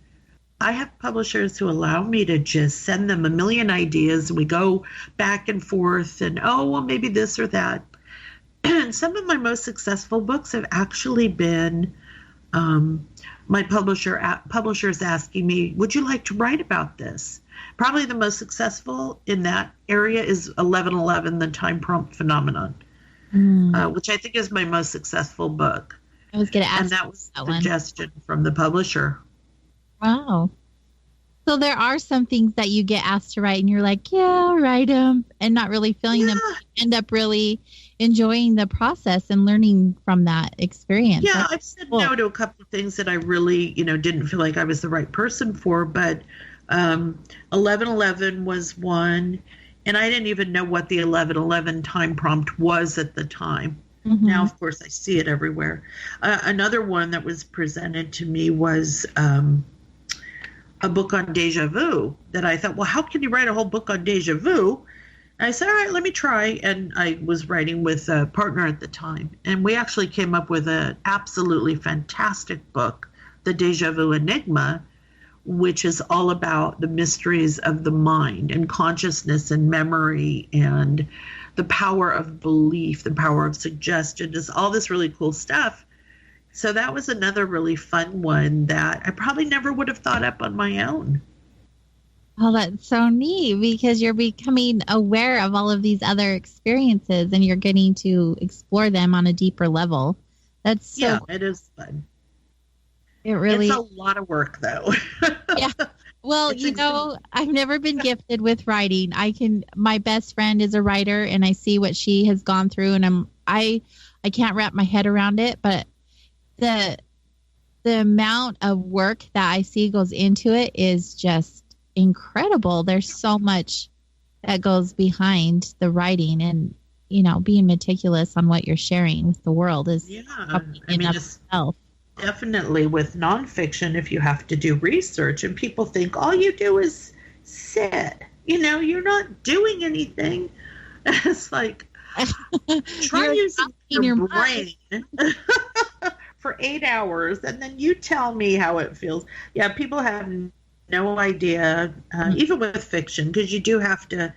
I have publishers who allow me to just send them a million ideas, and we go back and forth and, oh, well, maybe this or that. And some of my most successful books have actually been my publishers asking me, would you like to write about this? Probably the most successful in that area is 1111, The Time Prompt Phenomenon. Which I think is my most successful book. I was going to ask. And that was a suggestion from the publisher. Wow. So there are some things that you get asked to write and you're like, yeah, I'll write them, and not really feeling them. You end up really enjoying the process and learning from that experience. Yeah, I've said no to a couple of things that I really, didn't feel like I was the right person for. But 1111 was one. And I didn't even know what the 1111 time prompt was at the time. Mm-hmm. Now, of course, I see it everywhere. Another one that was presented to me was a book on deja vu that I thought, well, how can you write a whole book on deja vu? And I said, all right, let me try. And I was writing with a partner at the time. And we actually came up with an absolutely fantastic book, The Deja Vu Enigma, which is all about the mysteries of the mind and consciousness and memory and the power of belief, the power of suggestion, just all this really cool stuff. So that was another really fun one that I probably never would have thought up on my own. Oh, that's so neat because you're becoming aware of all of these other experiences and you're getting to explore them on a deeper level. That's so Yeah, cool. it is fun. It really It's a lot of work, though. Yeah. Well, It's I've never been gifted with writing. My best friend is a writer and I see what she has gone through and I can't wrap my head around it, but the amount of work that I see goes into it is just incredible. There's so much that goes behind the writing and, being meticulous on what you're sharing with the world is itself. Definitely with nonfiction, if you have to do research and people think all you do is sit, you're not doing anything. It's like, try using your brain for 8 hours and then you tell me how it feels. Yeah, people have no idea, even with fiction, because you have to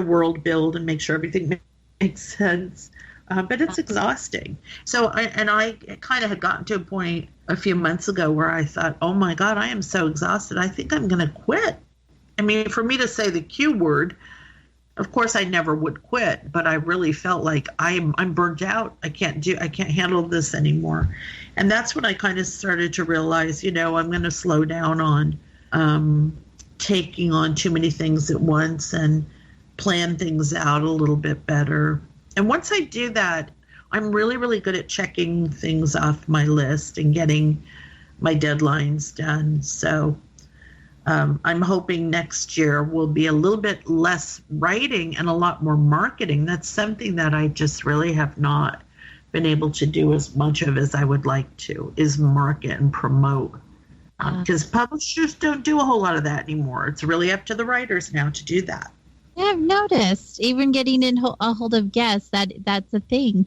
world build and make sure everything makes sense. But it's exhausting. So I kind of had gotten to a point a few months ago where I thought, oh my God, I am so exhausted. I think I'm going to quit. I mean, for me to say the Q word, of course I never would quit, but I really felt like I'm burnt out. I can't handle this anymore. And that's when I kind of started to realize, I'm going to slow down on taking on too many things at once and plan things out a little bit better. And once I do that, I'm really, really good at checking things off my list and getting my deadlines done. So I'm hoping next year will be a little bit less writing and a lot more marketing. That's something that I just really have not been able to do as much of as I would like to, is market and promote. Because publishers don't do a whole lot of that anymore. It's really up to the writers now to do that. Yeah, I've noticed. Even getting in a hold of guests, that's a thing.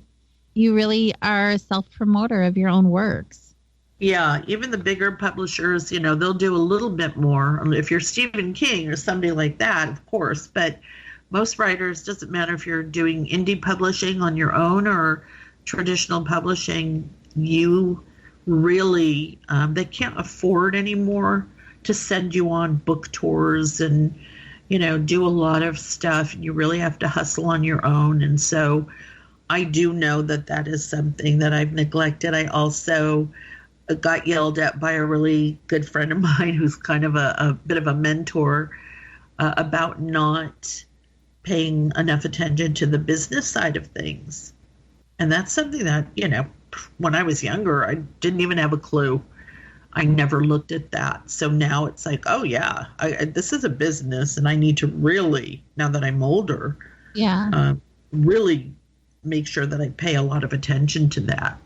You really are a self-promoter of your own works. Yeah, even the bigger publishers, they'll do a little bit more. If you're Stephen King or somebody like that, of course. But most writers, doesn't matter if you're doing indie publishing on your own or traditional publishing, you really, they can't afford anymore to send you on book tours and do a lot of stuff. You really have to hustle on your own. And so I do know that is something that I've neglected. I also got yelled at by a really good friend of mine who's kind of a bit of a mentor about not paying enough attention to the business side of things. And that's something that, when I was younger, I didn't even have a clue. I never looked at that. So now it's like, oh, yeah, this is a business and I need to really, now that I'm older, really make sure that I pay a lot of attention to that.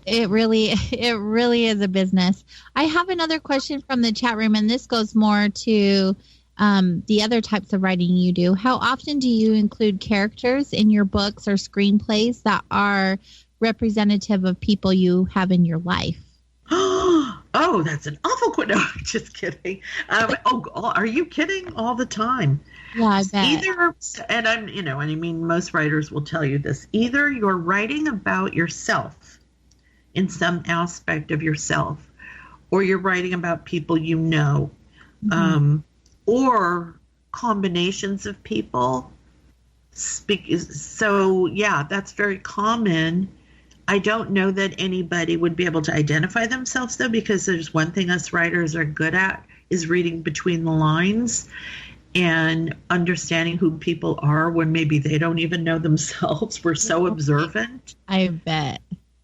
It really is a business. I have another question from the chat room, and this goes more to the other types of writing you do. How often do you include characters in your books or screenplays that are representative of people you have in your life? Oh, that's an awful question. No, I'm just kidding. Are you kidding? All the time. Yeah, I bet. Either, and I mean, most writers will tell you this. Either you're writing about yourself in some aspect of yourself, or you're writing about people you know, or combinations of people. So, yeah, that's very common. I don't know that anybody would be able to identify themselves, though, because there's one thing us writers are good at is reading between the lines and understanding who people are when maybe they don't even know themselves. We're so observant. I bet.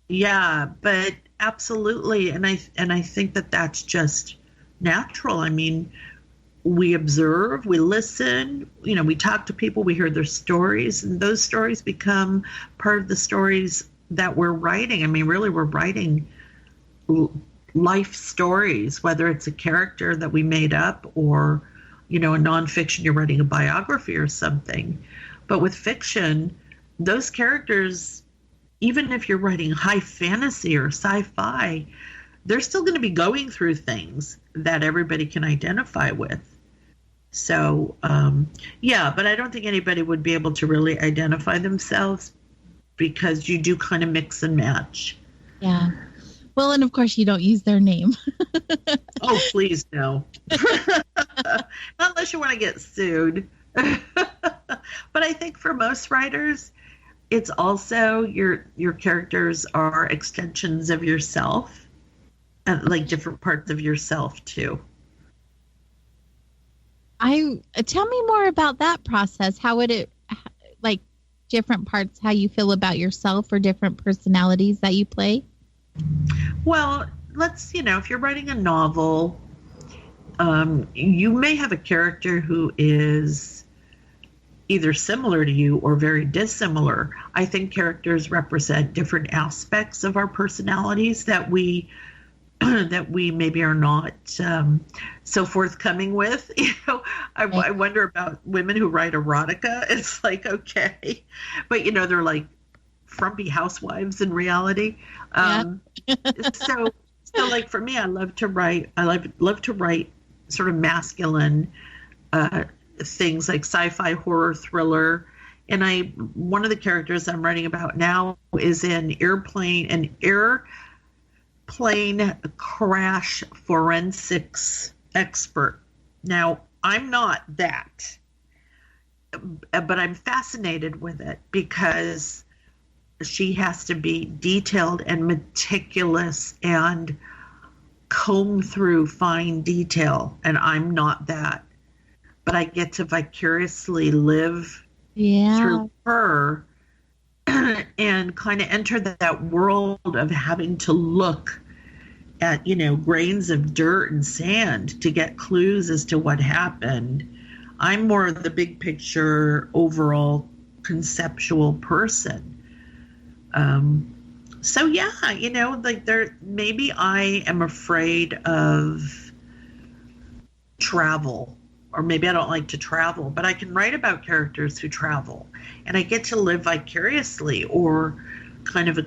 Yeah, but absolutely. And I think that that's just natural. I mean, we observe, we listen, we talk to people, we hear their stories, and those stories become part of the stories that we're writing. I mean, really, we're writing life stories, whether it's a character that we made up or, a nonfiction, you're writing a biography or something. But with fiction, those characters, even if you're writing high fantasy or sci-fi, they're still going to be going through things that everybody can identify with. So, but I don't think anybody would be able to really identify themselves because you do kind of mix and match Yeah. Well, and of course you don't use their name. Oh, please no. Not unless you want to get sued. But I think for most writers, it's also your characters are extensions of yourself, and like different parts of yourself too. Tell me more about that process. How would it, like, different parts, how you feel about yourself or different personalities that you play? Well, if you're writing a novel, you may have a character who is either similar to you or very dissimilar. I think characters represent different aspects of our personalities that we maybe are not so forthcoming with. I wonder about women who write erotica. It's like, okay, but they're like frumpy housewives in reality. So like for me, I love to write sort of masculine things like sci-fi, horror, thriller. And one of the characters I'm writing about now is an airplane crash forensics expert. Now, I'm not that, but I'm fascinated with it because she has to be detailed and meticulous and comb through fine detail, and I'm not that. But I get to vicariously live through her and kind of enter that world of having to look at, grains of dirt and sand to get clues as to what happened. I'm more of the big picture, overall conceptual person. So yeah, maybe I am afraid of travel, or maybe I don't like to travel, but I can write about characters who travel, and I get to live vicariously or kind of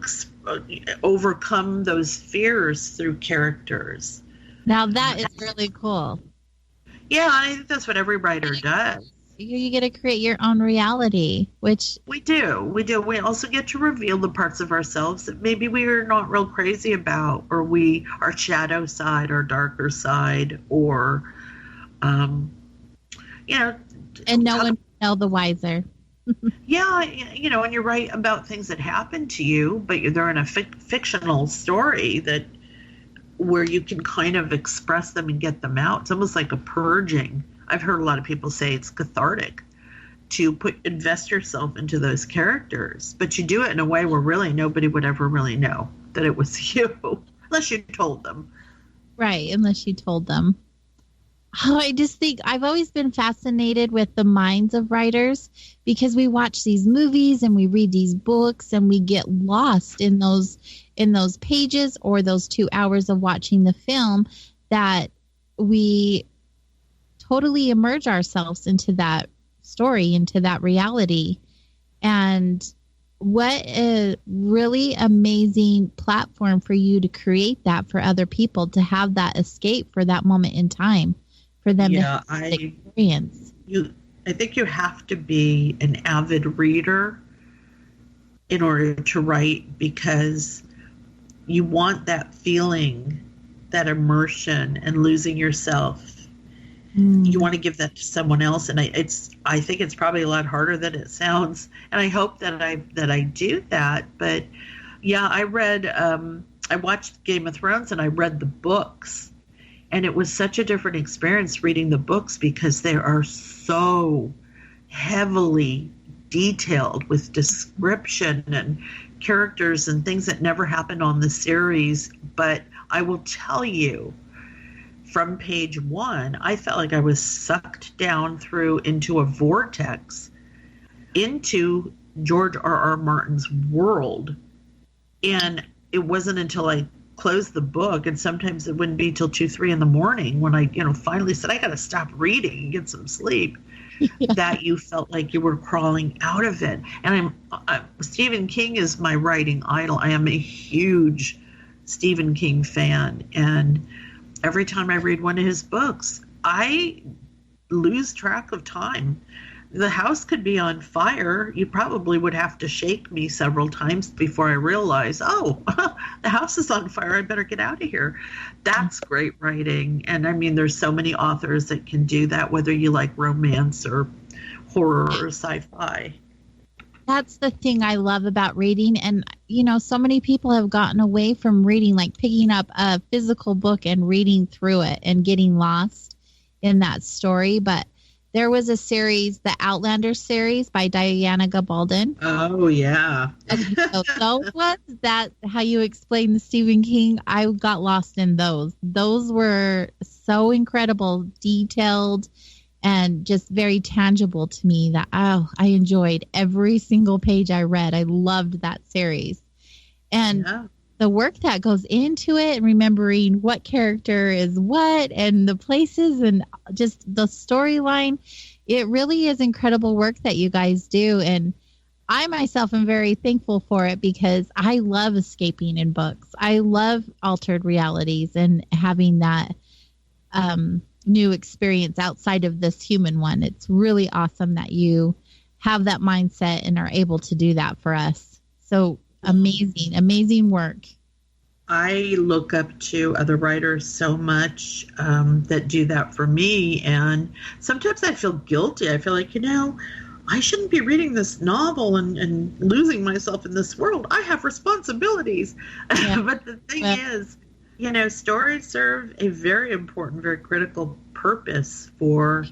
overcome those fears through characters. Now that is really cool. Yeah, I think that's what every writer does. You get to create your own reality, which we do. We also get to reveal the parts of ourselves that maybe we are not real crazy about, or our shadow side, our darker side, or and no one will know the wiser. Yeah, and you're right about things that happen to you, but they're in a fictional story where you can kind of express them and get them out. It's almost like a purging. I've heard a lot of people say it's cathartic to invest yourself into those characters, but you do it in a way where really nobody would ever really know that it was you, unless you told them. Right, unless you told them. Oh, I just think I've always been fascinated with the minds of writers, because we watch these movies and we read these books and we get lost in those pages or those 2 hours of watching the film, that we totally immerse ourselves into that story, into that reality. And what a really amazing platform for you to create that for other people, to have that escape for that moment in time for them to have experience. I think you have to be an avid reader in order to write, because you want that feeling, that immersion and losing yourself. You want to give that to someone else, and I think it's probably a lot harder than it sounds, and I hope that I do that. But yeah, I watched Game of Thrones and I read the books, and it was such a different experience reading the books, because they are so heavily detailed with description and characters and things that never happened on the series. But I will tell you, from page 1, I felt like I was sucked down into a vortex into George R.R. Martin's world. And it wasn't until I closed the book, and sometimes it wouldn't be till 2-3 in the morning when I finally said I got to stop reading and get some sleep, that you felt like you were crawling out of it. And Stephen King is my writing idol. I am a huge Stephen King fan, and every time I read one of his books, I lose track of time. the house could be on fire. You probably would have to shake me several times before I realize, oh, the house is on fire. I better get out of here. That's great writing. And I mean, there's so many authors that can do that, whether you like romance or horror or sci-fi. That's the thing I love about reading. And, you know, so many people have gotten away from reading, like picking up a physical book and reading through it and getting lost in that story. But there was a series, the Outlander series by Diana Gabaldon. Oh, yeah. Okay, so those ones, that how you explain the Stephen King, I got lost in those. Those were so incredible, detailed, and just very tangible to me that, I enjoyed every single page I read. I loved that series. And the work that goes into it and remembering what character is what and the places and just the storyline, it really is incredible work that you guys do. And I myself am very thankful for it because I love escaping in books. I love altered realities and having that new experience outside of this human one. It's really awesome that you have that mindset and are able to do that for us. So amazing work. I look up to other writers so much that do that for me. And sometimes I feel guilty. I feel like, I shouldn't be reading this novel and losing myself in this world. I have responsibilities. Yeah. But the thing is, stories serve a very important, very critical purpose for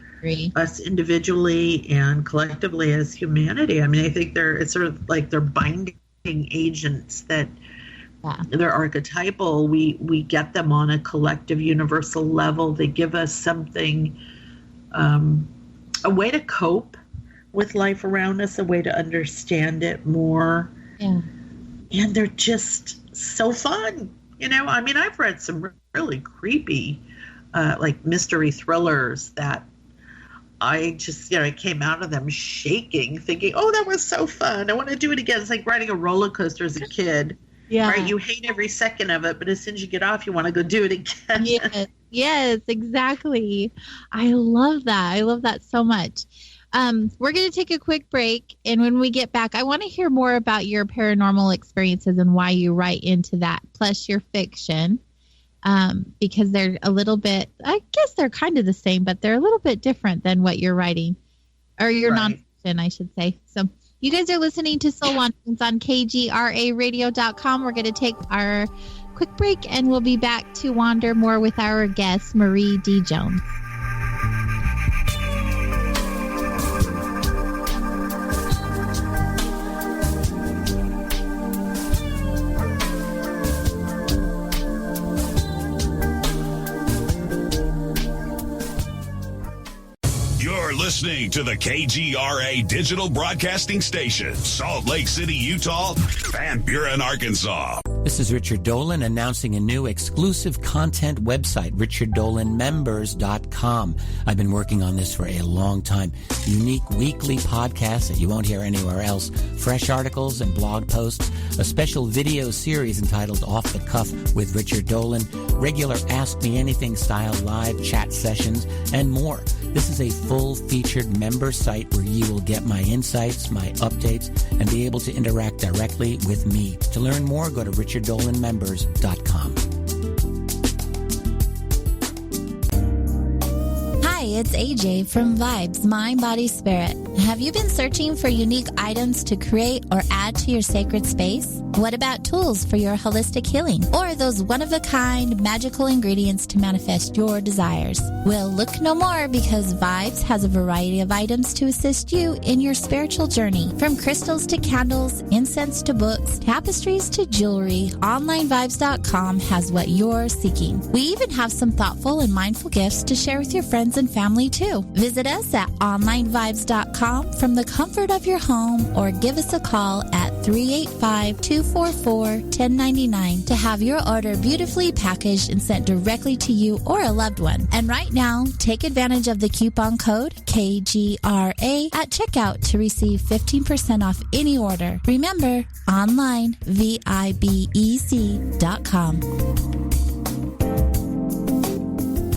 us individually and collectively as humanity. I mean, I think it's sort of like they're binding agents that they're archetypal. We get them on a collective, universal level. They give us something, a way to cope with life around us, a way to understand it more. Yeah. And they're just so fun. I mean, I've read some really creepy, like mystery thrillers that I just, I came out of them shaking, thinking, oh, that was so fun. I want to do it again. It's like riding a roller coaster as a kid. Yeah. Right? You hate every second of it, but as soon as you get off, you want to go do it again. Yes, exactly. I love that. I love that so much. We're going to take a quick break, and when we get back, I want to hear more about your paranormal experiences and why you write into that, plus your fiction, because they're a little bit, I guess they're kind of the same, but they're a little bit different than what you're writing, or your nonfiction, I should say. So you guys are listening to Soul Wanderings on KGRAradio.com. We're going to take our quick break, and we'll be back to wander more with our guest, Marie D. Jones. Listening to the KGRA Digital Broadcasting Station, Salt Lake City, Utah, Van Buren, Arkansas. This is Richard Dolan announcing a new exclusive content website, richarddolanmembers.com. I've been working on this for a long time. Unique weekly podcasts that you won't hear anywhere else, fresh articles and blog posts, a special video series entitled Off the Cuff with Richard Dolan, regular Ask Me Anything style live chat sessions, and more. This is a full-featured member site where you will get my insights, my updates, and be able to interact directly with me. To learn more, go to richarddolanmembers.com. Hi, it's AJ from Vibes, Mind, Body, Spirit. Have you been searching for unique items to create or add to your sacred space? What about tools for your holistic healing? Or those one-of-a-kind magical ingredients to manifest your desires? Well, look no more, because Vibes has a variety of items to assist you in your spiritual journey. From crystals to candles, incense to books, tapestries to jewelry, OnlineVibes.com has what you're seeking. We even have some thoughtful and mindful gifts to share with your friends and family too. Visit us at OnlineVibes.com from the comfort of your home, or give us a call at 385-244-1099 to have your order beautifully packaged and sent directly to you or a loved one. And right now, take advantage of the coupon code KGRA at checkout to receive 15% off any order. Remember, online, VIBEZ.com.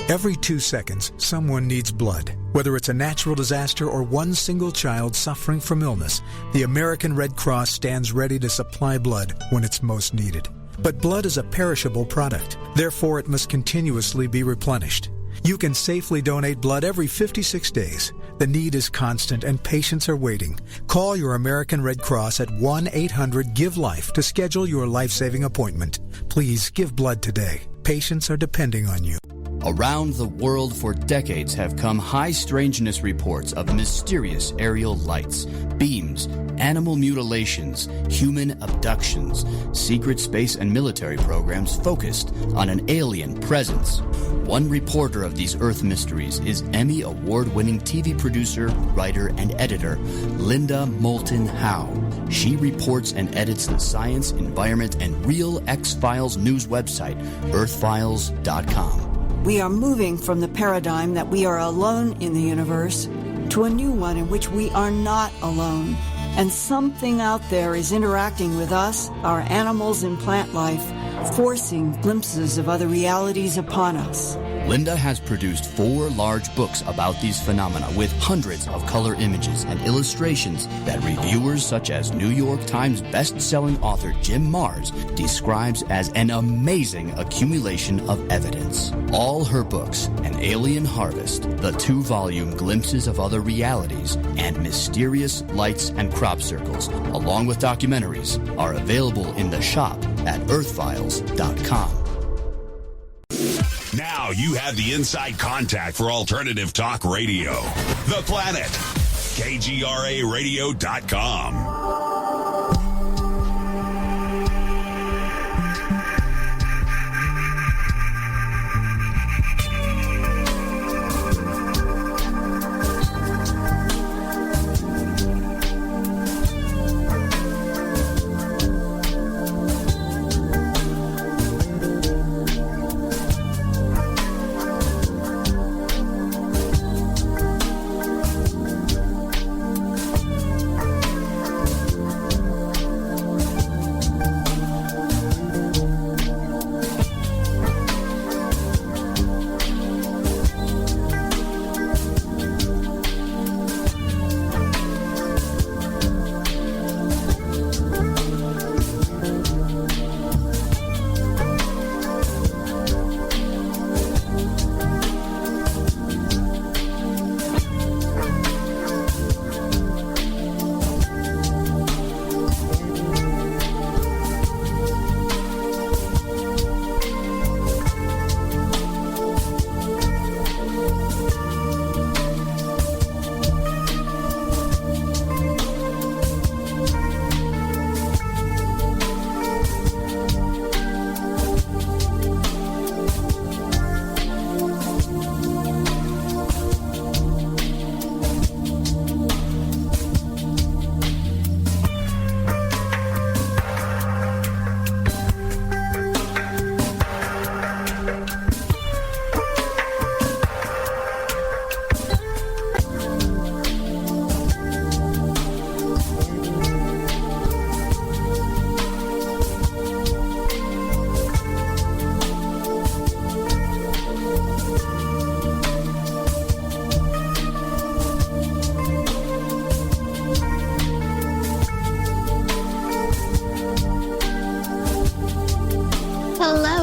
Every 2 seconds, someone needs blood. Whether it's a natural disaster or one single child suffering from illness, the American Red Cross stands ready to supply blood when it's most needed. But blood is a perishable product. Therefore, it must continuously be replenished. You can safely donate blood every 56 days. The need is constant and patients are waiting. Call your American Red Cross at 1-800-GIVE-LIFE to schedule your life-saving appointment. Please give blood today. Patients are depending on you. Around the world for decades have come high strangeness reports of mysterious aerial lights, beams, animal mutilations, human abductions, secret space and military programs focused on an alien presence. One reporter of these Earth mysteries is Emmy Award-winning TV producer, writer, and editor Linda Moulton Howe. She reports and edits the science, environment, and real X-Files news website, earthfiles.com. We are moving from the paradigm that we are alone in the universe to a new one in which we are not alone. And something out there is interacting with us, our animals and plant life, forcing glimpses of other realities upon us. Linda has produced 4 large books about these phenomena with hundreds of color images and illustrations that reviewers such as New York Times best-selling author Jim Marrs describes as an amazing accumulation of evidence. All her books, An Alien Harvest, the 2-volume Glimpses of Other Realities, and Mysterious Lights and Crop Circles, along with documentaries, are available in the shop at earthfiles.com. Now you have the inside contact for Alternative Talk Radio. The Planet. KGRARadio.com.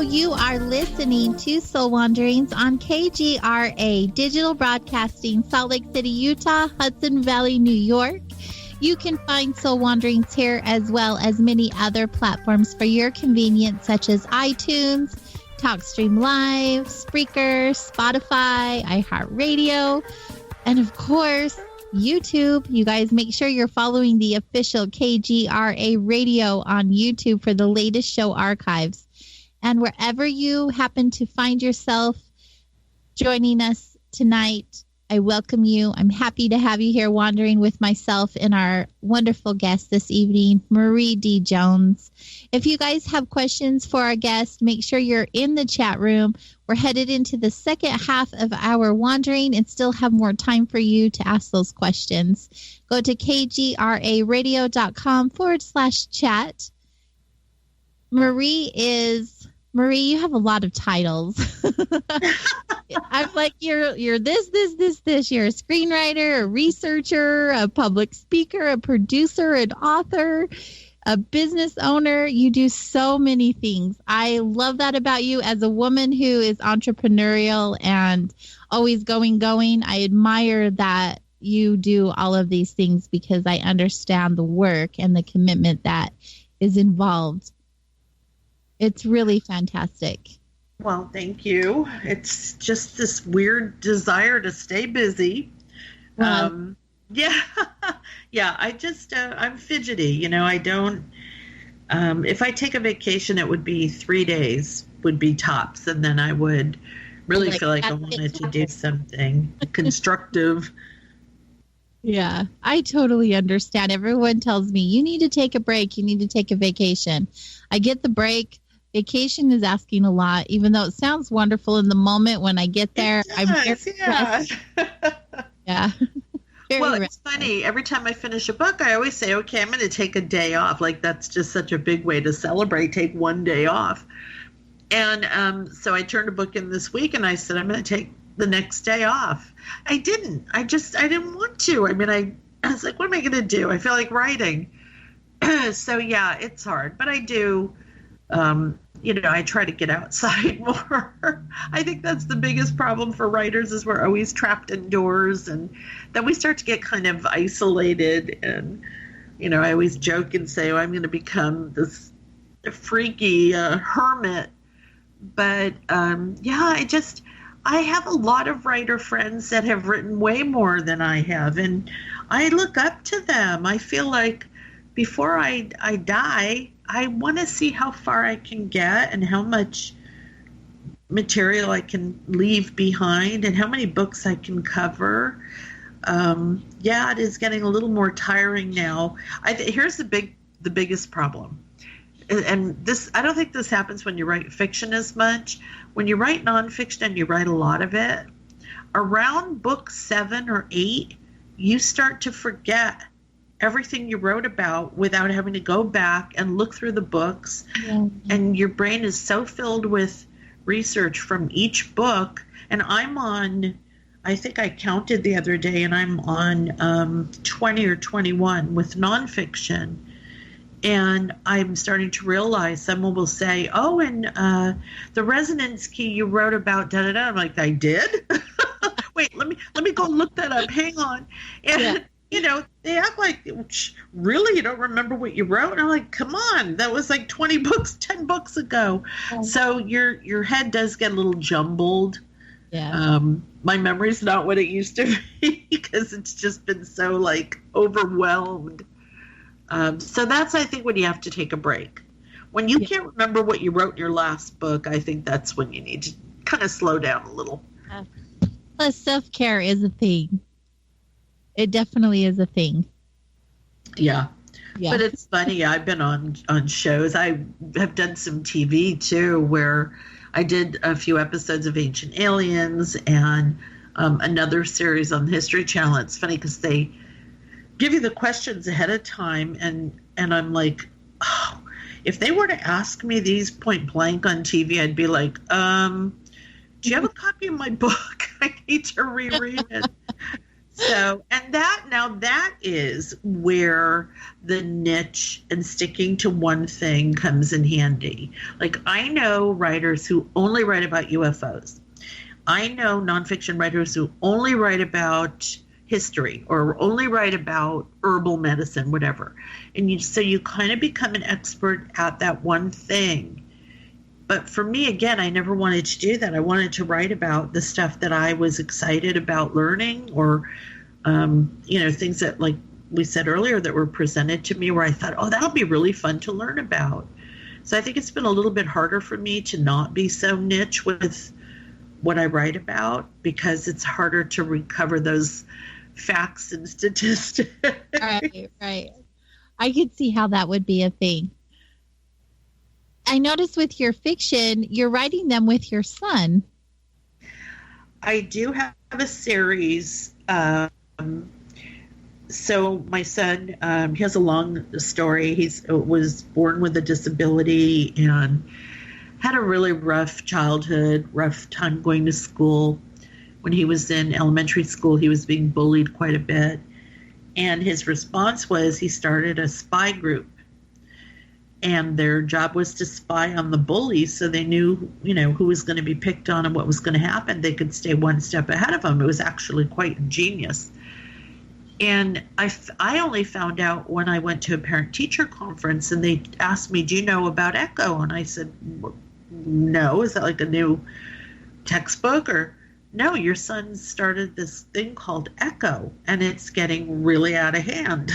You are listening to Soul Wanderings on KGRA Digital Broadcasting, Salt Lake City, Utah, Hudson Valley, New York. You can find Soul Wanderings here as well as many other platforms for your convenience, such as iTunes, TalkStream Live, Spreaker, Spotify, iHeartRadio, and of course, YouTube. You guys make sure you're following the official KGRA Radio on YouTube for the latest show archives. And wherever you happen to find yourself joining us tonight, I welcome you. I'm happy to have you here wandering with myself and our wonderful guest this evening, Marie D. Jones. If you guys have questions for our guest, make sure you're in the chat room. We're headed into the second half of our wandering and still have more time for you to ask those questions. Go to kgraradio.com/chat. Marie, you have a lot of titles. I'm like, you're this. You're a screenwriter, a researcher, a public speaker, a producer, an author, a business owner. You do so many things. I love that about you as a woman who is entrepreneurial and always going. I admire that you do all of these things because I understand the work and the commitment that is involved. It's really fantastic. Well, thank you. It's just this weird desire to stay busy. Yeah. I just, I'm fidgety. I don't, if I take a vacation, it would be 3 days would be tops. And then I would really feel like I wanted to do something constructive. Yeah, I totally understand. Everyone tells me, you need to take a break. You need to take a vacation. I get the break. Vacation is asking a lot, even though it sounds wonderful in the moment when I get there. Yeah. Well, it's funny. Every time I finish a book, I always say, okay, I'm going to take a day off. Like, that's just such a big way to celebrate. Take one day off. And so I turned a book in this week, and I said, I'm going to take the next day off. I didn't. I didn't want to. I mean, I was like, what am I going to do? I feel like writing. So, yeah, it's hard. But I do, I try to get outside more. I think that's the biggest problem for writers is we're always trapped indoors. And then we start to get kind of isolated. And, I always joke and say, I'm going to become this freaky hermit. But, I have a lot of writer friends that have written way more than I have, and I look up to them. I feel like before I die, I want to see how far I can get and how much material I can leave behind and how many books I can cover. It is getting a little more tiring now. Here's the biggest problem. And this, I don't think this happens when you write fiction as much. When you write nonfiction and you write a lot of it, around book 7 or 8, you start to forget everything you wrote about without having to go back and look through the books. Yeah. And your brain is so filled with research from each book. And I'm on, I think I counted the other day, and I'm on 20 or 21 with nonfiction. And I'm starting to realize someone will say, oh, and the resonance key you wrote about, da-da-da. I'm like, I did? Wait, let me go look that up. Hang on. And, they act like, really, you don't remember what you wrote? And I'm like, come on, that was like 10 books ago. Oh. So your head does get a little jumbled. Yeah. My memory's not what it used to be because it's just been so, overwhelmed. So that's, I think, when you have to take a break. When you can't remember what you wrote in your last book, I think that's when you need to kind of slow down a little. Plus, self-care is a thing. It definitely is a thing. Yeah. But it's funny. I've been on shows. I have done some TV, too, where I did a few episodes of Ancient Aliens and another series on the History Channel. It's funny because they give you the questions ahead of time, and I'm like, oh, if they were to ask me these point blank on TV, I'd be like, do you have a copy of my book? I need to reread it. So, and that is where the niche and sticking to one thing comes in handy. Like, I know writers who only write about UFOs. I know nonfiction writers who only write about history or only write about herbal medicine, whatever. And so you kind of become an expert at that one thing. But for me, again, I never wanted to do that. I wanted to write about the stuff that I was excited about learning or, things that, like we said earlier, that were presented to me where I thought, oh, that'll be really fun to learn about. So I think it's been a little bit harder for me to not be so niche with what I write about because it's harder to recover those facts and statistics. Right. I could see how that would be a thing. I noticed with your fiction, you're writing them with your son. I do have a series. So my son, he has a long story. He was born with a disability and had a really rough childhood, rough time going to school. when he was in elementary school, he was being bullied quite a bit. And his response was he started a spy group. And their job was to spy on the bullies so they knew, you know, who was going to be picked on and what was going to happen. They could stay one step ahead of them. It was actually quite ingenious. And I only found out when I went to a parent-teacher conference and they asked me, do you know about ECHO? And I said, no. Is that like a new textbook? Or no, your son started this thing called ECHO and it's getting really out of hand.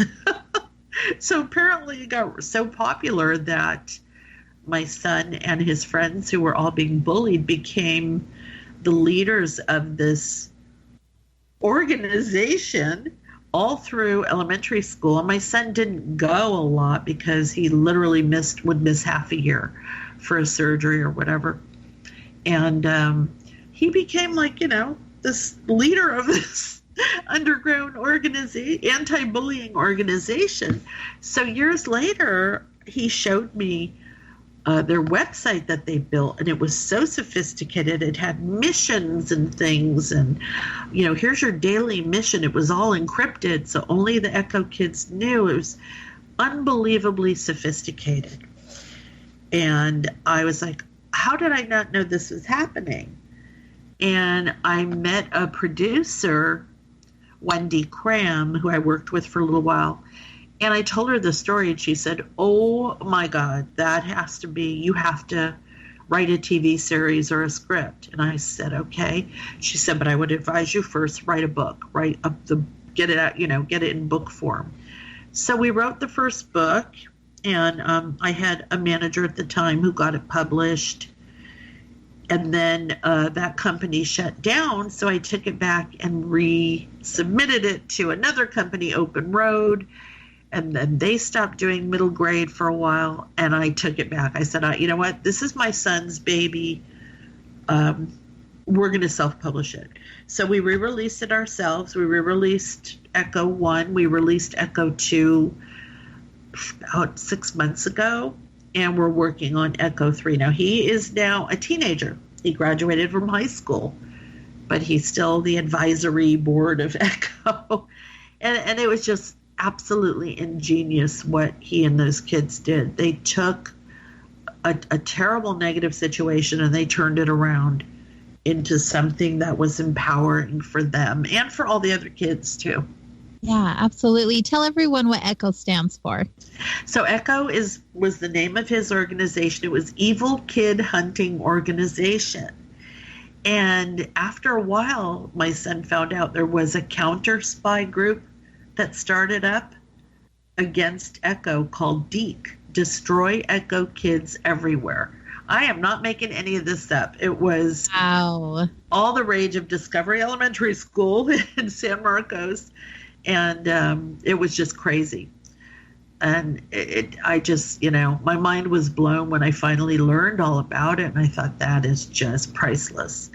So apparently it got so popular that my son and his friends who were all being bullied became the leaders of this organization all through elementary school. And my son didn't go a lot because he literally would miss half a year for a surgery or whatever. And he became like, you know, this leader of this underground organization, anti-bullying organization. So years later, he showed me their website that they built, and it was so sophisticated. It had missions and things, and, you know, here's your daily mission. It was all encrypted, so only the ECHO kids knew. It was unbelievably sophisticated. And I was like, how did I not know this was happening? And I met a producer, Wendy Cram, who I worked with for a little while. And I told her the story, and she said, oh my God, that has to be, you have to write a TV series or a script. And I said, okay. She said, but I would advise you first write a book, get it out, you know, get it in book form. So we wrote the first book, and I had a manager at the time who got it published. And then that company shut down, so I took it back and resubmitted it to another company, Open Road, and then they stopped doing middle grade for a while, and I took it back. I said, you know what, this is my son's baby. We're going to self-publish it. So we re-released it ourselves. We re-released ECHO 1. We released ECHO 2 about 6 months ago. And we're working on ECHO 3. Now, he is now a teenager. He graduated from high school, but he's still the advisory board of ECHO. And it was just absolutely ingenious what he and those kids did. They took a terrible negative situation and they turned it around into something that was empowering for them and for all the other kids, too. Yeah, absolutely. Tell everyone what ECHO stands for. So ECHO was the name of his organization. It was Evil Kid Hunting Organization. And after a while, my son found out there was a counter spy group that started up against ECHO called DEEK, Destroy ECHO Kids Everywhere. I am not making any of this up. It was all the rage of Discovery Elementary School in San Marcos. And it was just crazy. And I just, you know, my mind was blown when I finally learned all about it. And I thought that is just priceless.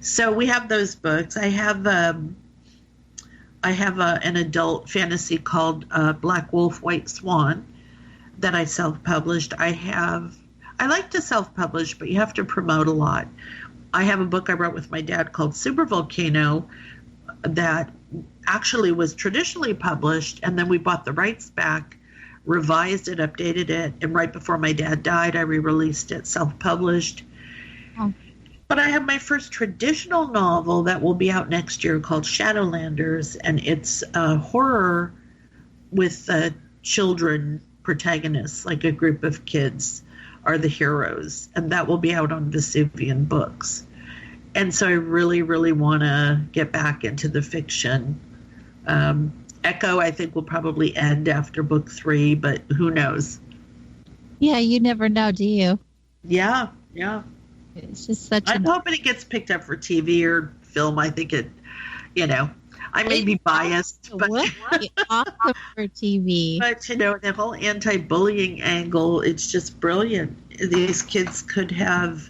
So we have those books. I have an adult fantasy called Black Wolf, White Swan that I self-published. I like to self-publish, but you have to promote a lot. I have a book I wrote with my dad called Super Volcano that actually was traditionally published, and then we bought the rights back, revised it, updated it, and right before my dad died, I re-released it, self-published. Oh. But I have my first traditional novel that will be out next year called Shadowlanders, and it's a horror with children protagonists, like a group of kids are the heroes, and that will be out on Vesuvian Books. And so I really, really want to get back into the fiction. ECHO, I think, will probably end after book 3, but who knows? Yeah, you never know, do you? Yeah. It's just I'm hoping it gets picked up for TV or film. I think it, you know, I may be biased, but awesome for TV. But, you know, the whole anti-bullying angle, it's just brilliant. These kids could have,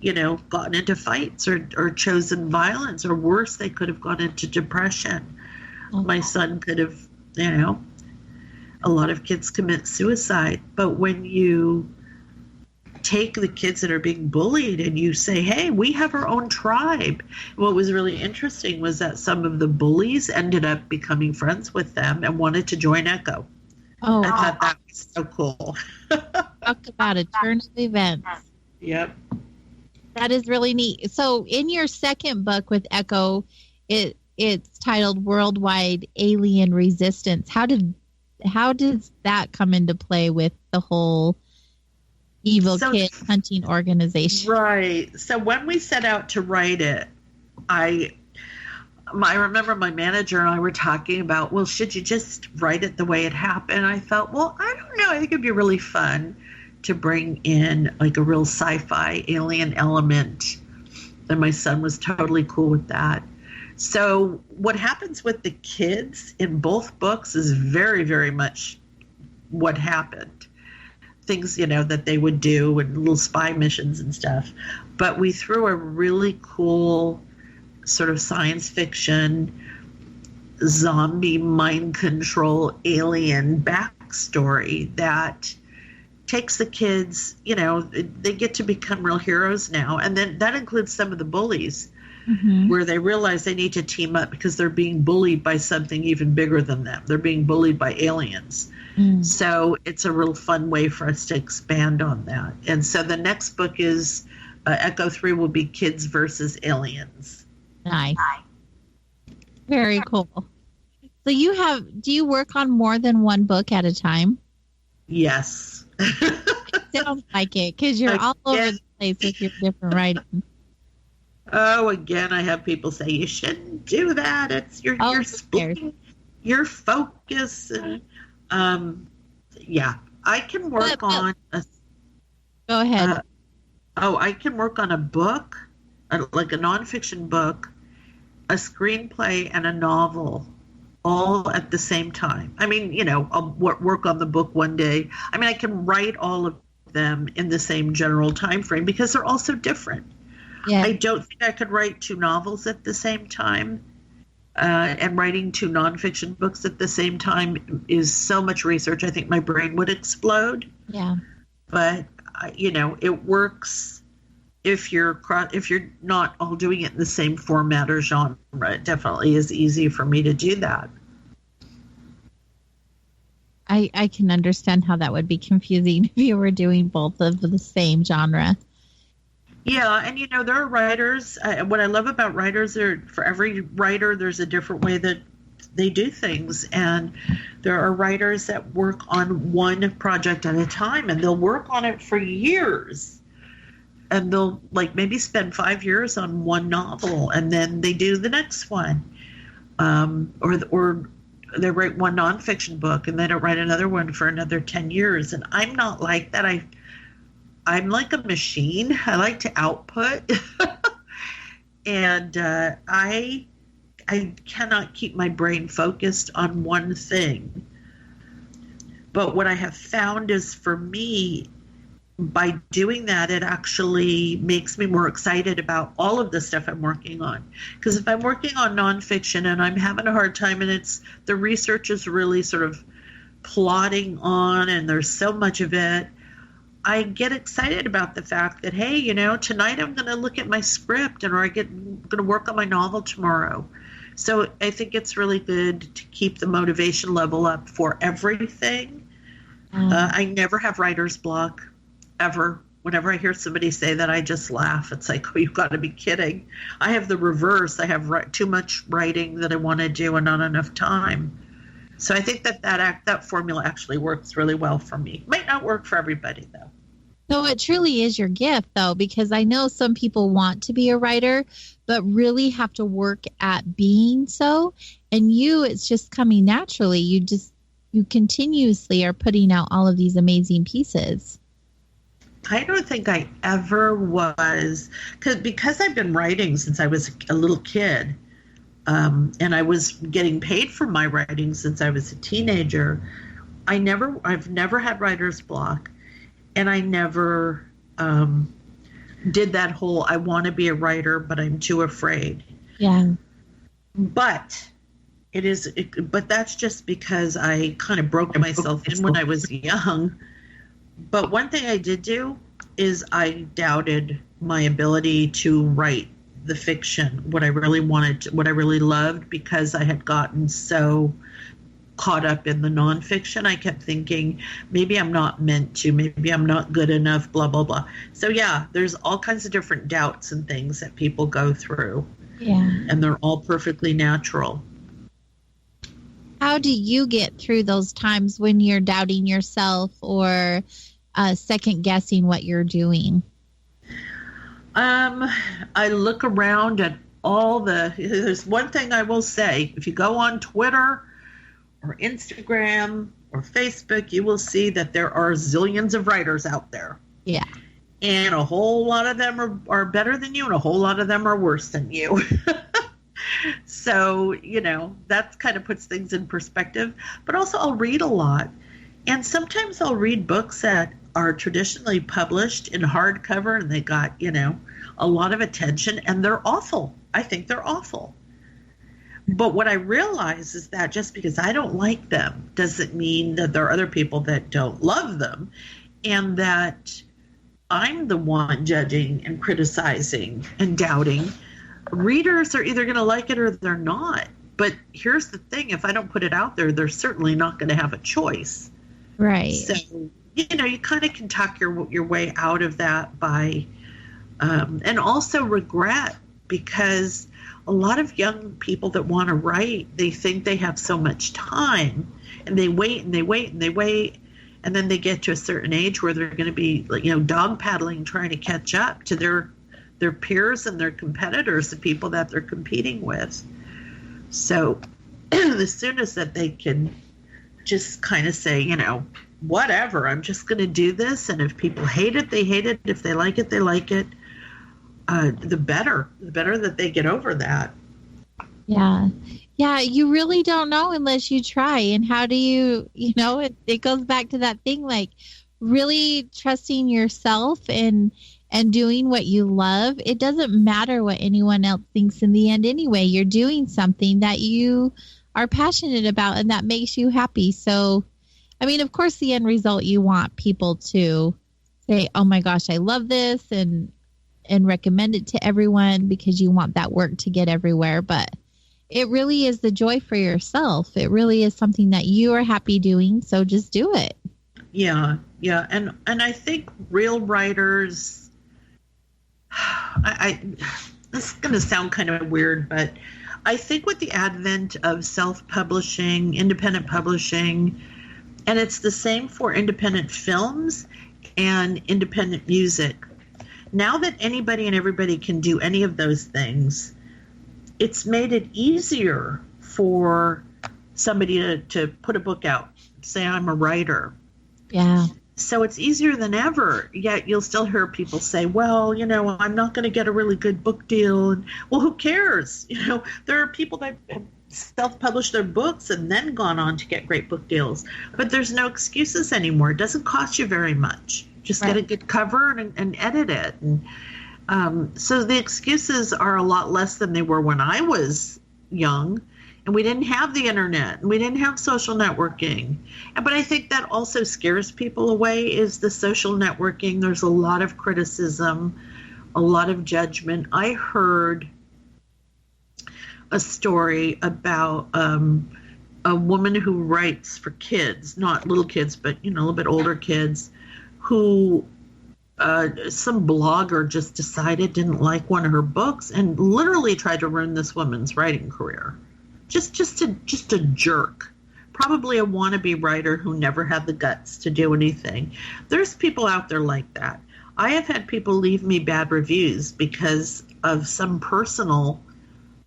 you know, gotten into fights or chosen violence, or worse, they could have gone into depression. My son could have, you know, a lot of kids commit suicide. But when you take the kids that are being bullied and you say, hey, we have our own tribe. What was really interesting was that some of the bullies ended up becoming friends with them and wanted to join Echo. Oh, I thought that was so cool. Talk about a turn of events. Yep. That is really neat. So in your second book with Echo, it's titled Worldwide Alien Resistance. How does that come into play with the whole evil kid hunting organization? Right. So when we set out to write it, I remember my manager and I were talking about, well, should you just write it the way it happened? I thought, well, I don't know. I think it'd be really fun to bring in like a real sci-fi alien element. And my son was totally cool with that. So what happens with the kids in both books is very, very much what happened. Things, that they would do and little spy missions and stuff. But we threw a really cool sort of science fiction, zombie mind control alien backstory that takes the kids, they get to become real heroes now. And then that includes some of the bullies. Mm-hmm. Where they realize they need to team up because they're being bullied by something even bigger than them. They're being bullied by aliens. Mm. So it's a real fun way for us to expand on that. And so the next book is Echo 3 will be Kids versus Aliens. Nice. Very cool. So do you work on more than one book at a time? Yes. It sounds like it because you're all over the place with your different writing. Oh, again, I have people say you shouldn't do that. You're splitting your focus. And, yeah, I can work on. Go ahead. I can work on a book, like a nonfiction book, a screenplay, and a novel, all at the same time. I mean, I'll work on the book one day. I mean, I can write all of them in the same general time frame because they're all so different. Yeah. I don't think I could write 2 novels at the same time. And writing 2 nonfiction books at the same time is so much research. I think my brain would explode. Yeah. But, it works if you're not all doing it in the same format or genre. It definitely is easy for me to do that. I can understand how that would be confusing if you were doing both of the same genre. Yeah, and there are writers. What I love about writers, for every writer, there's a different way that they do things. And there are writers that work on one project at a time, and they'll work on it for years. And they'll maybe spend 5 years on one novel, and then they do the next one. Or they write one nonfiction book, and they don't write another one for another 10 years. And I'm not like that. I'm like a machine. I like to output. And I cannot keep my brain focused on one thing. But what I have found is, for me, by doing that, it actually makes me more excited about all of the stuff I'm working on. Because if I'm working on nonfiction and I'm having a hard time and the research is really sort of plodding on and there's so much of it, I get excited about the fact that, hey, tonight I'm going to look at my script I'm going to work on my novel tomorrow. So I think it's really good to keep the motivation level up for everything. I never have writer's block, ever. Whenever I hear somebody say that, I just laugh. It's like, oh, you've got to be kidding. I have the reverse. I have too much writing that I want to do and not enough time. So I think that formula actually works really well for me. Might not work for everybody, though. So it truly is your gift, though, because I know some people want to be a writer, but really have to work at being so. And it's just coming naturally. You continuously are putting out all of these amazing pieces. I don't think I ever was, because I've been writing since I was a little kid. And I was getting paid for my writing since I was a teenager. I've never had writer's block, and I never did that whole I want to be a writer, but I'm too afraid. Yeah. But that's just because I kind of broke myself in when I was young. But one thing I did do is I doubted my ability to write the fiction, what I really wanted, what I really loved, because I had gotten so caught up in the nonfiction. I kept thinking, maybe I'm not meant to, maybe I'm not good enough, blah, blah, blah. So yeah, there's all kinds of different doubts and things that people go through. Yeah. And they're all perfectly natural. How do you get through those times when you're doubting yourself or second guessing what you're doing? I look around at there's one thing I will say. If you go on Twitter or Instagram or Facebook, you will see that there are zillions of writers out there. Yeah. And a whole lot of them are better than you, and a whole lot of them are worse than you. So, that kind of puts things in perspective. But also I'll read a lot. And sometimes I'll read books that are traditionally published in hardcover, and they got, a lot of attention, and they're awful. I think they're awful. But what I realize is that just because I don't like them doesn't mean that there are other people that don't love them, and that I'm the one judging and criticizing and doubting. Readers are either going to like it or they're not. But here's the thing. If I don't put it out there, they're certainly not going to have a choice. Right. So, you kind of can talk your way out of that by, and also regret, because a lot of young people that want to write, they think they have so much time, and they wait and they wait and they wait. And then they get to a certain age where they're going to be, dog paddling, trying to catch up to their peers and their competitors, the people that they're competing with. So the soonest that they can just kind of say, whatever, I'm just going to do this. And if people hate it, they hate it. If they like it, they like it. The better that they get over that. Yeah. Yeah, you really don't know unless you try. And how do you, it goes back to that thing, like really trusting yourself and doing what you love. It doesn't matter what anyone else thinks in the end anyway. You're doing something that you are passionate about and that makes you happy. So, I mean, of course, the end result, you want people to say, oh my gosh, I love this and recommend it to everyone because you want that work to get everywhere. But it really is the joy for yourself. It really is something that you are happy doing. So just do it. Yeah. Yeah. And I think real writers, this is going to sound kind of weird, but I think with the advent of self-publishing, independent publishing, and it's the same for independent films and independent music. Now that anybody and everybody can do any of those things, it's made it easier for somebody to put a book out. Say I'm a writer. Yeah. So it's easier than ever, yet you'll still hear people say, well, I'm not going to get a really good book deal. And, well, who cares? There are people that have self-published their books and then gone on to get great book deals. But there's no excuses anymore. It doesn't cost you very much. Just get a good cover and edit it. And so the excuses are a lot less than they were when I was young. And we didn't have the internet, and we didn't have social networking. But I think that also scares people away, is the social networking. There's a lot of criticism, a lot of judgment. I heard a story about a woman who writes for kids, not little kids, but, a little bit older kids, who some blogger just decided didn't like one of her books and literally tried to ruin this woman's writing career. Just a jerk, probably a wannabe writer who never had the guts to do anything. There's people out there like that. I have had people leave me bad reviews because of some personal,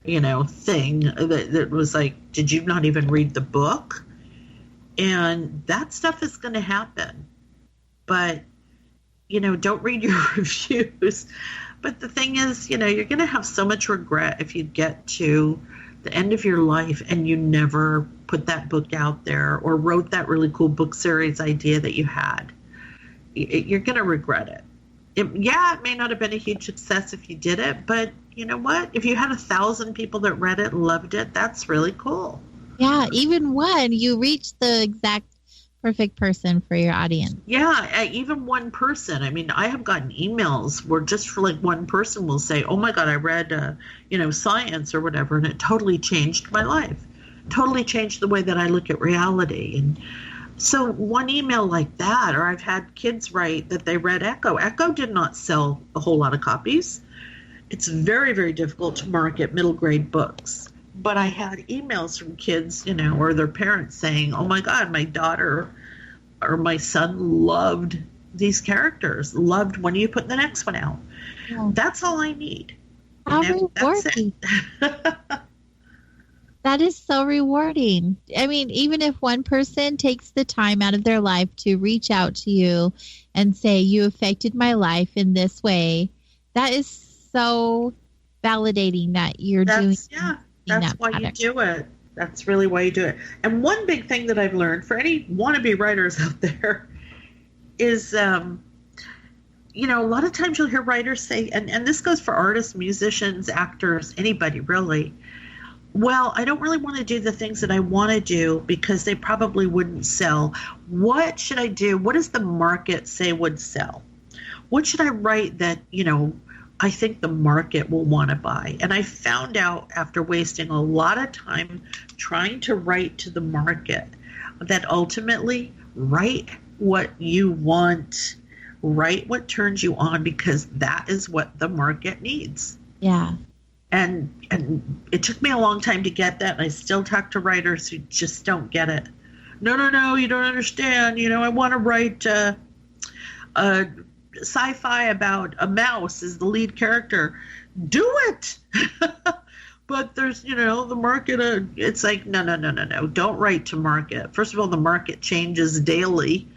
thing that was like, did you not even read the book? And that stuff is going to happen. But, don't read your reviews. But the thing is, you're going to have so much regret if you get to the end of your life and you never put that book out there or wrote that really cool book series idea that you had. You're going to regret it. It may not have been a huge success if you did it, but you know what? If you had 1,000 people that read it and loved it, that's really cool. Yeah, even when you reach the exact perfect person for your audience. Yeah, even one person. I mean, I have gotten emails where just for like one person will say, oh my God, I read, science or whatever, and it totally changed my life, totally changed the way that I look at reality. And so one email like that, or I've had kids write that they read Echo. Echo did not sell a whole lot of copies. It's very, very difficult to market middle grade books. But I had emails from kids, or their parents saying, oh my God, my daughter or my son loved these characters, loved when you put the next one out. Yeah. That's all I need. How rewarding. That is so rewarding. I mean, even if one person takes the time out of their life to reach out to you and say, you affected my life in this way, that is so validating that you're doing. Yeah. That's why you do it. That's really why you do it. And one big thing that I've learned for any wannabe writers out there is, a lot of times you'll hear writers say, and this goes for artists, musicians, actors, anybody really, well, I don't really want to do the things that I want to do because they probably wouldn't sell. What should I do? What does the market say would sell? What should I write that, I think the market will want to buy? And I found out after wasting a lot of time trying to write to the market that ultimately write what you want, write what turns you on, because that is what the market needs. Yeah. And it took me a long time to get that. And I still talk to writers who just don't get it. No, you don't understand. I want to write sci-fi about a mouse as the lead character. Do it. But there's, the market, it's like, no. Don't write to market. First of all, the market changes daily,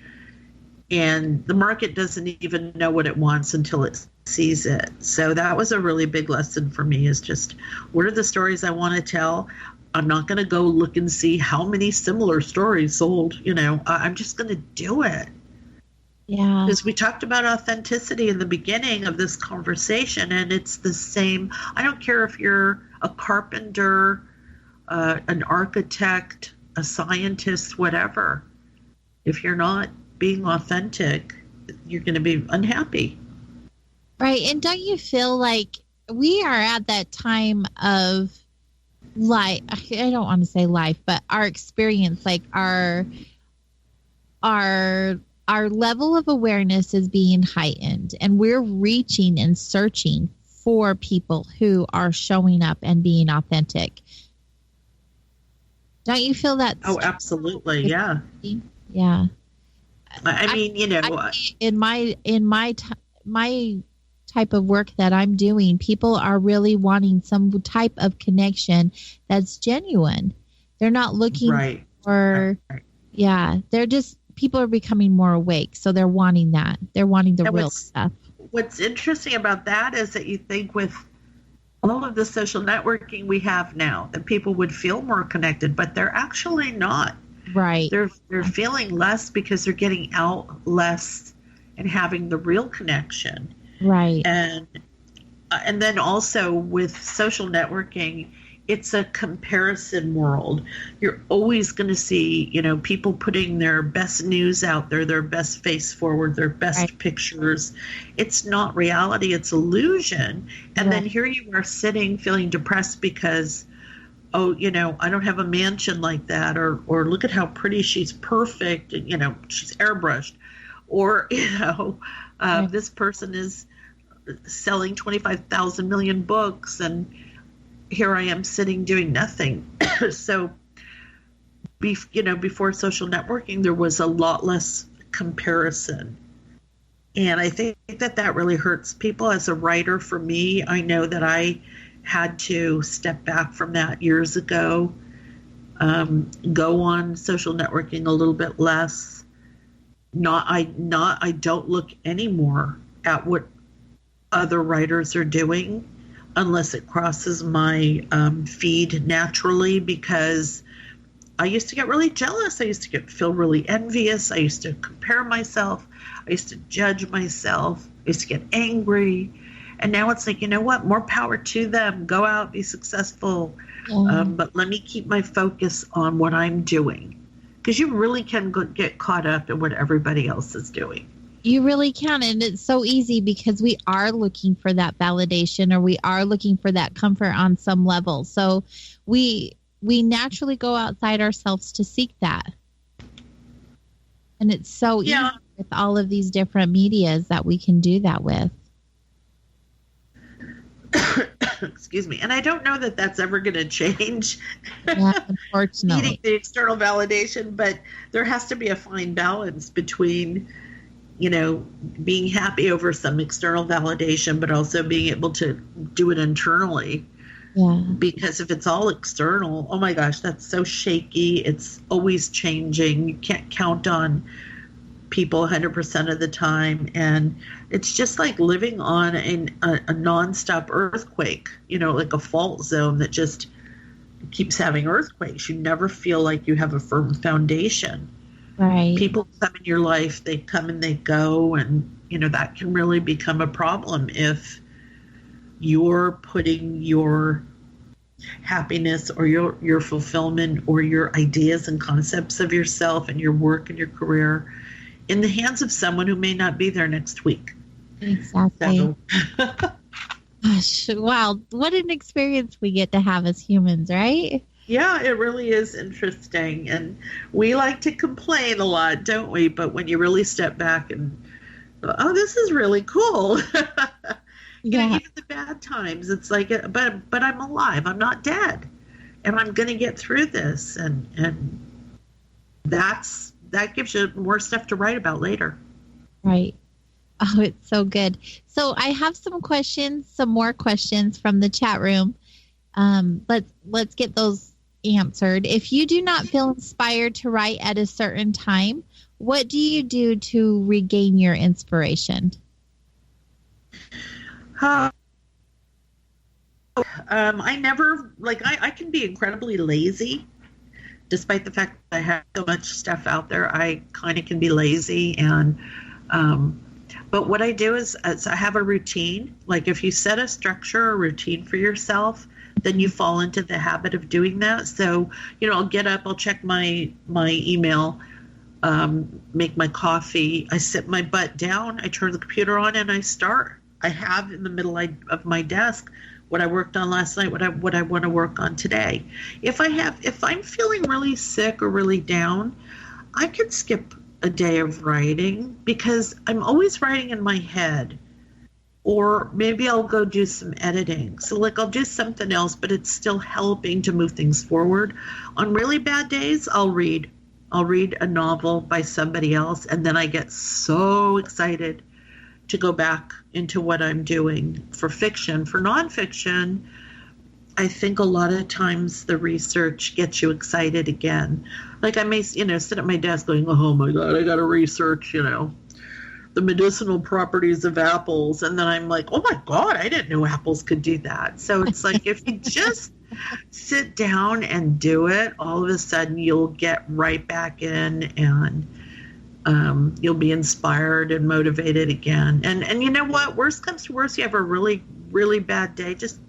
and the market doesn't even know what it wants until it sees it. So that was a really big lesson for me, is just, what are the stories I want to tell? I'm not going to go look and see how many similar stories sold. I'm just going to do it. Yeah. Because we talked about authenticity in the beginning of this conversation, and it's the same. I don't care if you're a carpenter, an architect, a scientist, whatever. If you're not being authentic, you're going to be unhappy. Right. And don't you feel like we are at that time of life? I don't want to say life, but our experience, like our level of awareness is being heightened, and we're reaching and searching for people who are showing up and being authentic. Don't you feel that? Oh, absolutely. Yeah. Yeah. I mean, in my type of work that I'm doing, people are really wanting some type of connection that's genuine. They're not looking for, they're just, people are becoming more awake. So they're wanting that. They're wanting the real stuff. What's interesting about that is that you think with all of the social networking we have now, that people would feel more connected, but they're actually not. Right. They're feeling less because they're getting out less and having the real connection. Right. And then also with social networking, it's a comparison world. You're always going to see, people putting their best news out there, their best face forward, their best pictures. It's not reality, it's illusion. And then here you are sitting feeling depressed because, I don't have a mansion like that, or look at how pretty she's perfect, and, she's airbrushed, or, this person is selling 25,000 million books, and here I am sitting doing nothing. So, before social networking, there was a lot less comparison. And I think that really hurts people. As a writer, for me, I know that I had to step back from that years ago, go on social networking a little bit less. I don't look anymore at what other writers are doing unless it crosses my feed naturally, because I used to get really jealous. I used to feel really envious. I used to compare myself. I used to judge myself. I used to get angry. And now it's like, what? More power to them. Go out, be successful. But let me keep my focus on what I'm doing. because you really can get caught up in what everybody else is doing. You really can. And it's so easy because we are looking for that validation, or we are looking for that comfort on some level. So we naturally go outside ourselves to seek that. And it's so easy with all of these different medias that we can do that with. Excuse me. And I don't know that that's ever going to change. Yeah, unfortunately. Needing the external validation, but there has to be a fine balance between, being happy over some external validation, but also being able to do it internally. Yeah. Because if it's all external, oh my gosh, that's so shaky. It's always changing. You can't count on people 100% of the time. And it's just like living on a nonstop earthquake, like a fault zone that just keeps having earthquakes. You never feel like you have a firm foundation. Right. People come in your life, they come and they go. And, that can really become a problem if you're putting your happiness or your fulfillment or your ideas and concepts of yourself and your work and your career in the hands of someone who may not be there next week. Exactly. So. Gosh, wow. What an experience we get to have as humans, right? Yeah, it really is interesting. And we like to complain a lot, don't we? But when you really step back and, oh, this is really cool. Yeah. Even the bad times, it's like, but I'm alive. I'm not dead, and I'm going to get through this, and that gives you more stuff to write about later. Right. Oh, it's so good. So I have some more questions from the chat room. Let's get those answered. If you do not feel inspired to write at a certain time, what do you do to regain your inspiration? I never, I can be incredibly lazy, despite the fact that I have so much stuff out there. I kind of can be lazy, and but what I do is I have a routine. Like if you set a structure or routine for yourself, then you fall into the habit of doing that. So, I'll get up, I'll check my email, make my coffee, I sit my butt down, I turn the computer on, and I start. I have in the middle of my desk what I worked on last night, what I want to work on today. If I'm feeling really sick or really down, I could skip a day of writing because I'm always writing in my head. Or maybe I'll go do some editing. So I'll do something else, but it's still helping to move things forward. On really bad days, I'll read a novel by somebody else, and then I get so excited to go back into what I'm doing for fiction. For nonfiction, I think a lot of times the research gets you excited again. Like I may, sit at my desk going, oh my God, I got to research, the medicinal properties of apples. And then I'm like, oh my God, I didn't know apples could do that. So it's like, if you just sit down and do it, all of a sudden you'll get right back in, and you'll be inspired and motivated again. And you know what? Worst comes to worst, you have a really, really bad day, just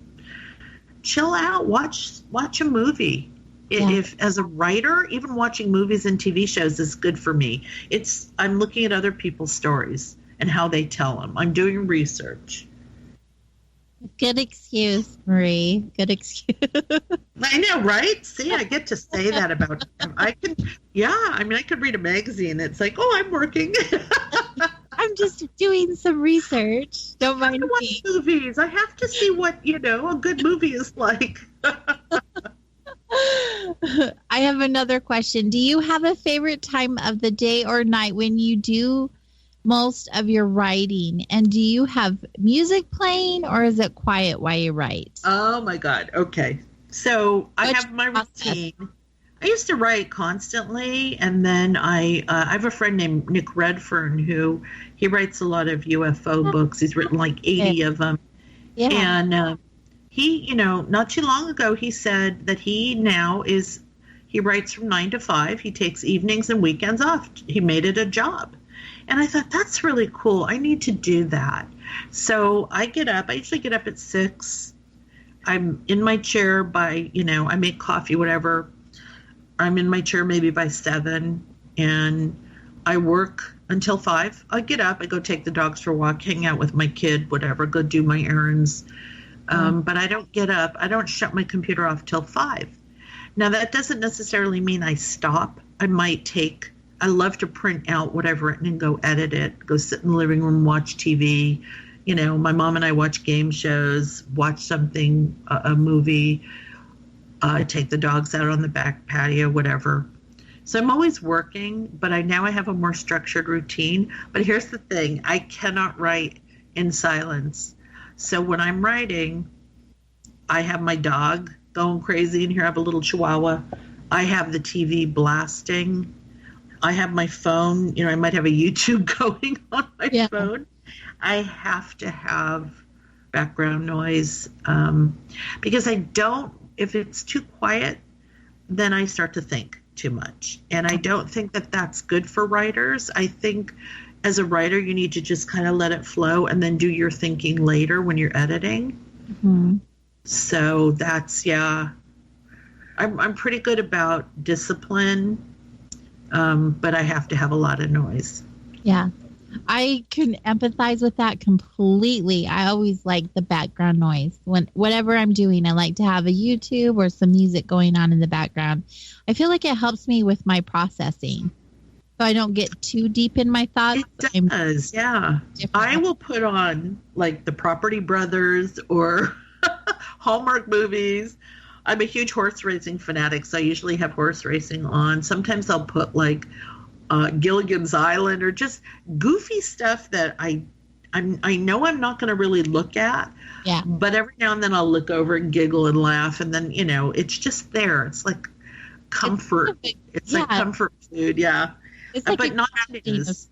chill out, watch a movie. Yeah. If as a writer, even watching movies and TV shows is good for me. I'm looking at other people's stories and how they tell them. I'm doing research. Good excuse, Marie. Good excuse. I know, right? See, I get to say that about I could read a magazine. It's like, oh, I'm working. I'm just doing some research. Don't mind me. Watch movies. I have to see what, a good movie is like. I have another question. Do you have a favorite time of the day or night when you do most of your writing? And do you have music playing, or is it quiet while you write? Oh my God. Okay. So I have my routine. I used to write constantly, and then I have a friend named Nick Redfern who he writes a lot of UFO books. He's written like 80 of them. Yeah. And he, not too long ago, he said that he writes from 9 to 5. He takes evenings and weekends off. He made it a job. And I thought, that's really cool. I need to do that. So I get up. I usually get up at 6. I'm in my chair I make coffee, whatever. I'm in my chair maybe by 7, and I work until 5. I get up, I go take the dogs for a walk, hang out with my kid, whatever, go do my errands. But I don't get up. I don't shut my computer off till 5. Now, that doesn't necessarily mean I stop. I love to print out what I've written and go edit it, go sit in the living room, watch TV. You know, my mom and I watch game shows, watch something, a movie, take the dogs out on the back patio, whatever. So I'm always working, but now I have a more structured routine. But here's the thing. I cannot write in silence. So when I'm writing, I have my dog going crazy in here. I have a little chihuahua. I have the TV blasting. I have my phone. You know, I might have a YouTube going on my phone. I have to have background noise because if it's too quiet, then I start to think too much. And I don't think that that's good for writers. I think as a writer, you need to just kind of let it flow and then do your thinking later when you're editing. Mm-hmm. So that's, I'm pretty good about discipline, but I have to have a lot of noise. Yeah. I can empathize with that completely. I always like the background noise. Whatever I'm doing, I like to have a YouTube or some music going on in the background. I feel like it helps me with my processing, so I don't get too deep in my thoughts. It does, yeah. I will put on like the Property Brothers or Hallmark movies. I'm a huge horse racing fanatic, so I usually have horse racing on. Sometimes I'll put like Gilligan's Island or just goofy stuff that I know I'm not going to really look at. Yeah. But every now and then I'll look over and giggle and laugh, and then it's just there. It's like comfort. It's like comfort food. Yeah. It's like but not news.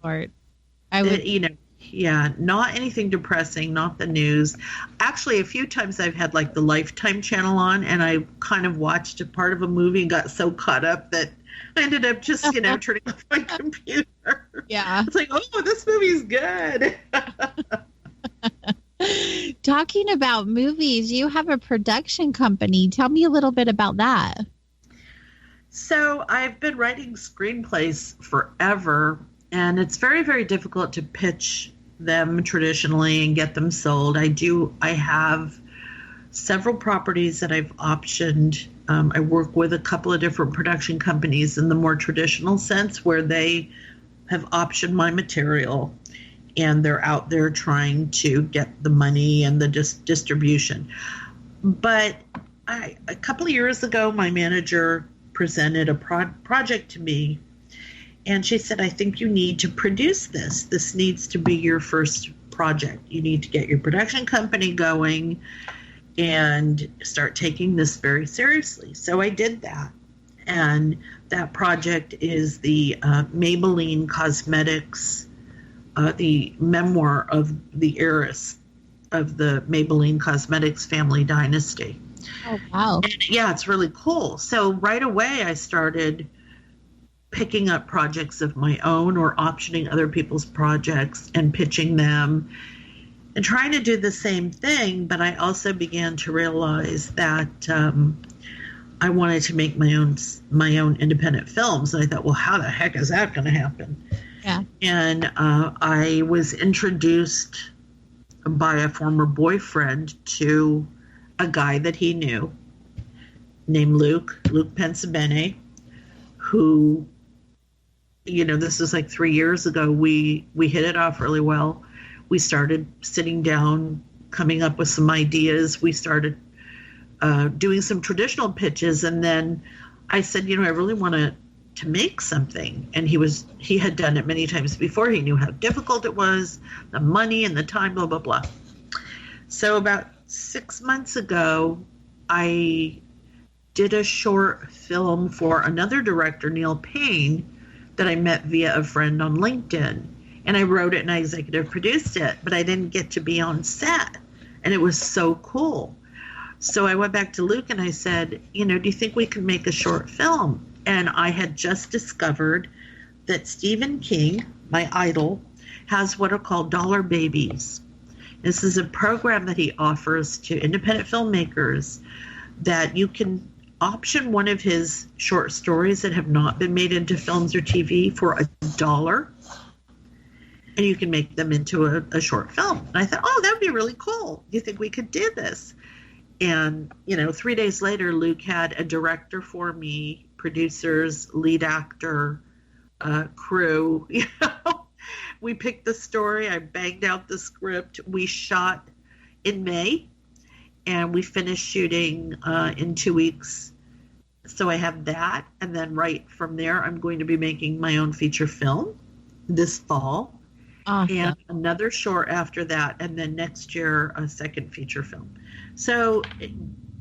Not anything depressing, not the news. Actually, a few times I've had like the Lifetime channel on, and I kind of watched a part of a movie and got so caught up that I ended up just, turning off my computer. Yeah. It's like, oh, this movie's good. Talking about movies, you have a production company. Tell me a little bit about that. So I've been writing screenplays forever, and it's very, very difficult to pitch them traditionally and get them sold. I have several properties that I've optioned. I work with a couple of different production companies in the more traditional sense where they have optioned my material and they're out there trying to get the money and the distribution. But a couple of years ago, my manager presented a project to me, and she said, I think you need to produce this. This needs to be your first project. You need to get your production company going and start taking this very seriously. So I did that. And that project is the Maybelline Cosmetics, the memoir of the heiress of the Maybelline Cosmetics family dynasty. Oh, wow. And, it's really cool. So right away I started picking up projects of my own or optioning other people's projects and pitching them and trying to do the same thing. But I also began to realize that I wanted to make my own independent films. And I thought, well, how the heck is that going to happen? Yeah. And I was introduced by a former boyfriend to a guy that he knew named Luke Pensabene, who, this was like 3 years ago. We hit it off really well. We started sitting down, coming up with some ideas. We started doing some traditional pitches. And then I said, I really want to make something. And he had done it many times before. He knew how difficult it was, the money and the time, blah, blah, blah. So about 6 months ago, I did a short film for another director, Neil Payne, that I met via a friend on LinkedIn. And I wrote it and I executive produced it, but I didn't get to be on set. And it was so cool. So I went back to Luke and I said, do you think we can make a short film? And I had just discovered that Stephen King, my idol, has what are called dollar babies. This is a program that he offers to independent filmmakers that you can option one of his short stories that have not been made into films or TV for $1, and you can make them into a short film. And I thought, oh, that would be really cool. Do you think we could do this? And, 3 days later, Luke had a director for me, producers, lead actor, crew. We picked the story. I banged out the script. We shot in May, and we finished shooting in 2 weeks. So I have that, and then right from there, I'm going to be making my own feature film this fall. Awesome. And another short after that, and then next year, a second feature film. So,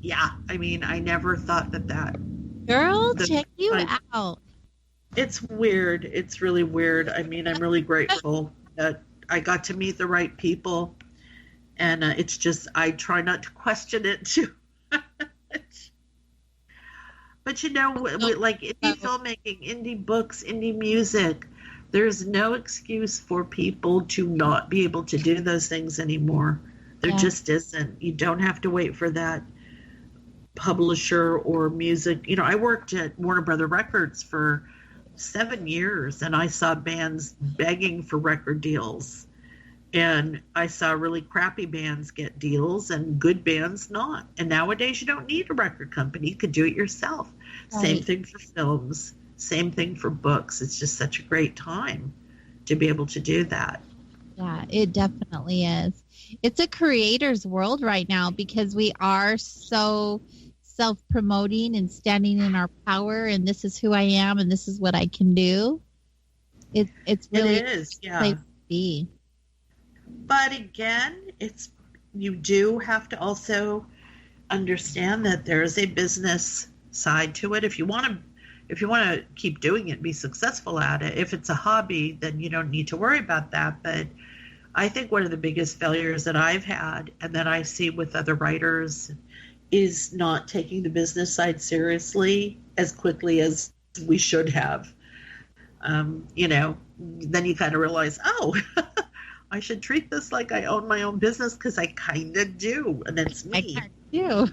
yeah, I mean, I never thought that. Girl, check you out. It's weird. It's really weird. I mean, I'm really grateful that I got to meet the right people. And it's just, I try not to question it too much. But, like indie filmmaking, indie books, indie music, there's no excuse for people to not be able to do those things anymore. There just isn't. You don't have to wait for that publisher or music. I worked at Warner Brother Records for 7 years, and I saw bands begging for record deals. And I saw really crappy bands get deals and good bands not. And nowadays you don't need a record company. You could do it yourself. Right. Same thing for films. Same thing for books. It's just such a great time to be able to do that. Yeah, it definitely is. It's a creator's world right now because we are so self-promoting and standing in our power, and this is who I am and this is what I can do. It's really it is, yeah. A place to be. But again, you do have to also understand that there is a business side to it. If you want to keep doing it and be successful at it, if it's a hobby, then you don't need to worry about that. But I think one of the biggest failures that I've had and that I see with other writers is not taking the business side seriously as quickly as we should have. Then you kind of realize, oh, I should treat this like I own my own business because I kind of do, and it's me. I do.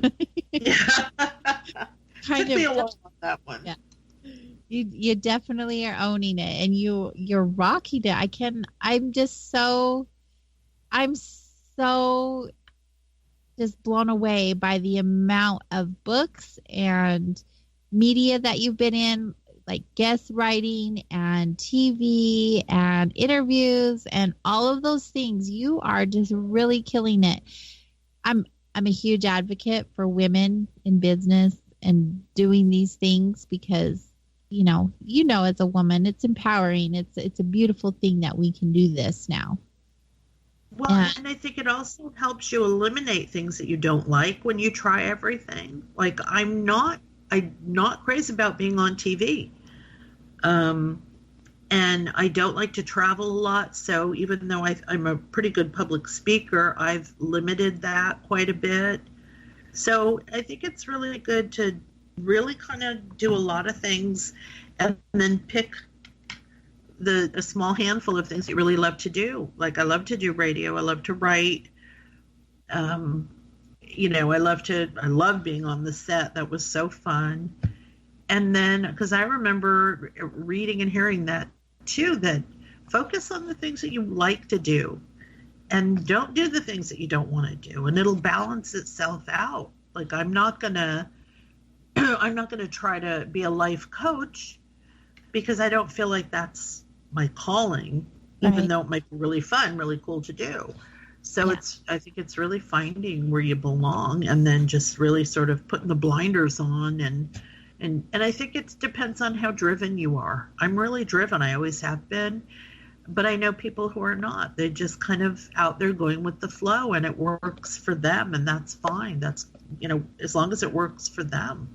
Yeah. Kind Took me of a while on that one. Yeah. You definitely are owning it, and you're rocking it. I'm so just blown away by the amount of books and media that you've been in, like guest writing and TV and interviews and all of those things. You are just really killing it. I'm a huge advocate for women in business and doing these things because as a woman, it's empowering. It's a beautiful thing that we can do this now. Well, and I think it also helps you eliminate things that you don't like when you try everything. Like I'm not crazy about being on TV. And I don't like to travel a lot. So even though I'm a pretty good public speaker, I've limited that quite a bit. So I think it's really good to really kind of do a lot of things and then pick a small handful of things you really love to do. Like I love to do radio. I love to write. I love being on the set. That was so fun. And then, because I remember reading and hearing that too, that focus on the things that you like to do and don't do the things that you don't want to do, and it'll balance itself out. Like I'm not gonna try to be a life coach because I don't feel like that's my calling, even though it might be really fun, really cool to do. So I think it's really finding where you belong and then just really sort of putting the blinders on and I think it depends on how driven you are. I'm really driven. I always have been. But I know people who are not. They're just kind of out there going with the flow, and it works for them, and that's fine. That's, as long as it works for them.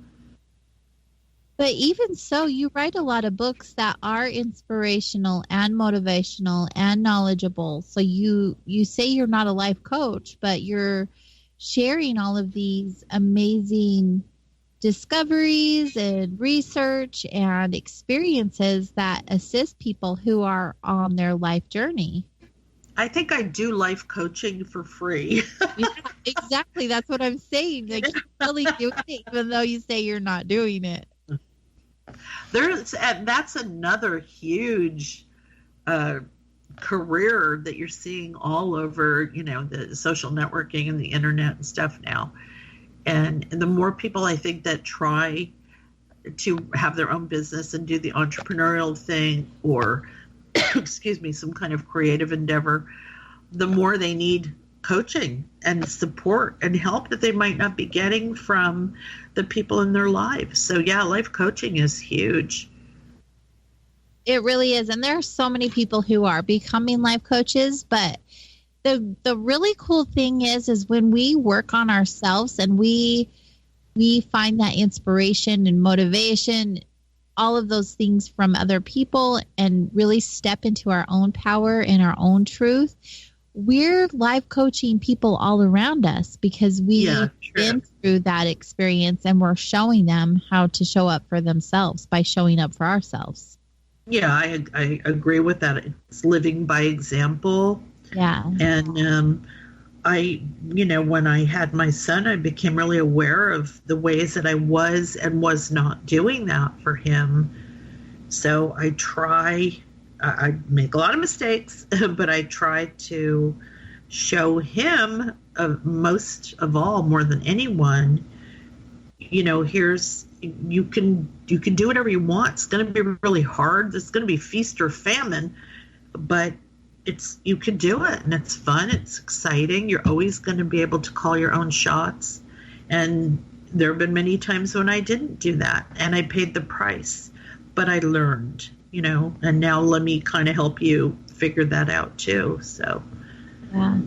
But even so, you write a lot of books that are inspirational and motivational and knowledgeable. So you say you're not a life coach, but you're sharing all of these amazing discoveries and research and experiences that assist people who are on their life journey. I think I do life coaching for free. Yeah, exactly. That's what I'm saying. Like, you're really doing it, even though you say you're not doing it. That's another huge career that you're seeing all over, the social networking and the internet and stuff now. And the more people I think that try to have their own business and do the entrepreneurial thing or, excuse me, some kind of creative endeavor, the more they need coaching and support and help that they might not be getting from the people in their lives. So yeah, life coaching is huge. It really is. And there are so many people who are becoming life coaches, but the really cool thing is when we work on ourselves and we find that inspiration and motivation, all of those things from other people, and really step into our own power and our own truth, we're life coaching people all around us because we've been through that experience, and we're showing them how to show up for themselves by showing up for ourselves. Yeah, I agree with that. It's living by example. Yeah. And when I had my son, I became really aware of the ways that I was and was not doing that for him. So I make a lot of mistakes, but I try to show him, most of all, more than anyone, you can do whatever you want. It's going to be really hard. It's going to be feast or famine, but you can do it, and it's fun. It's exciting. You're always going to be able to call your own shots. And there have been many times when I didn't do that, and I paid the price, but I learned, and now let me kind of help you figure that out too. So, yeah.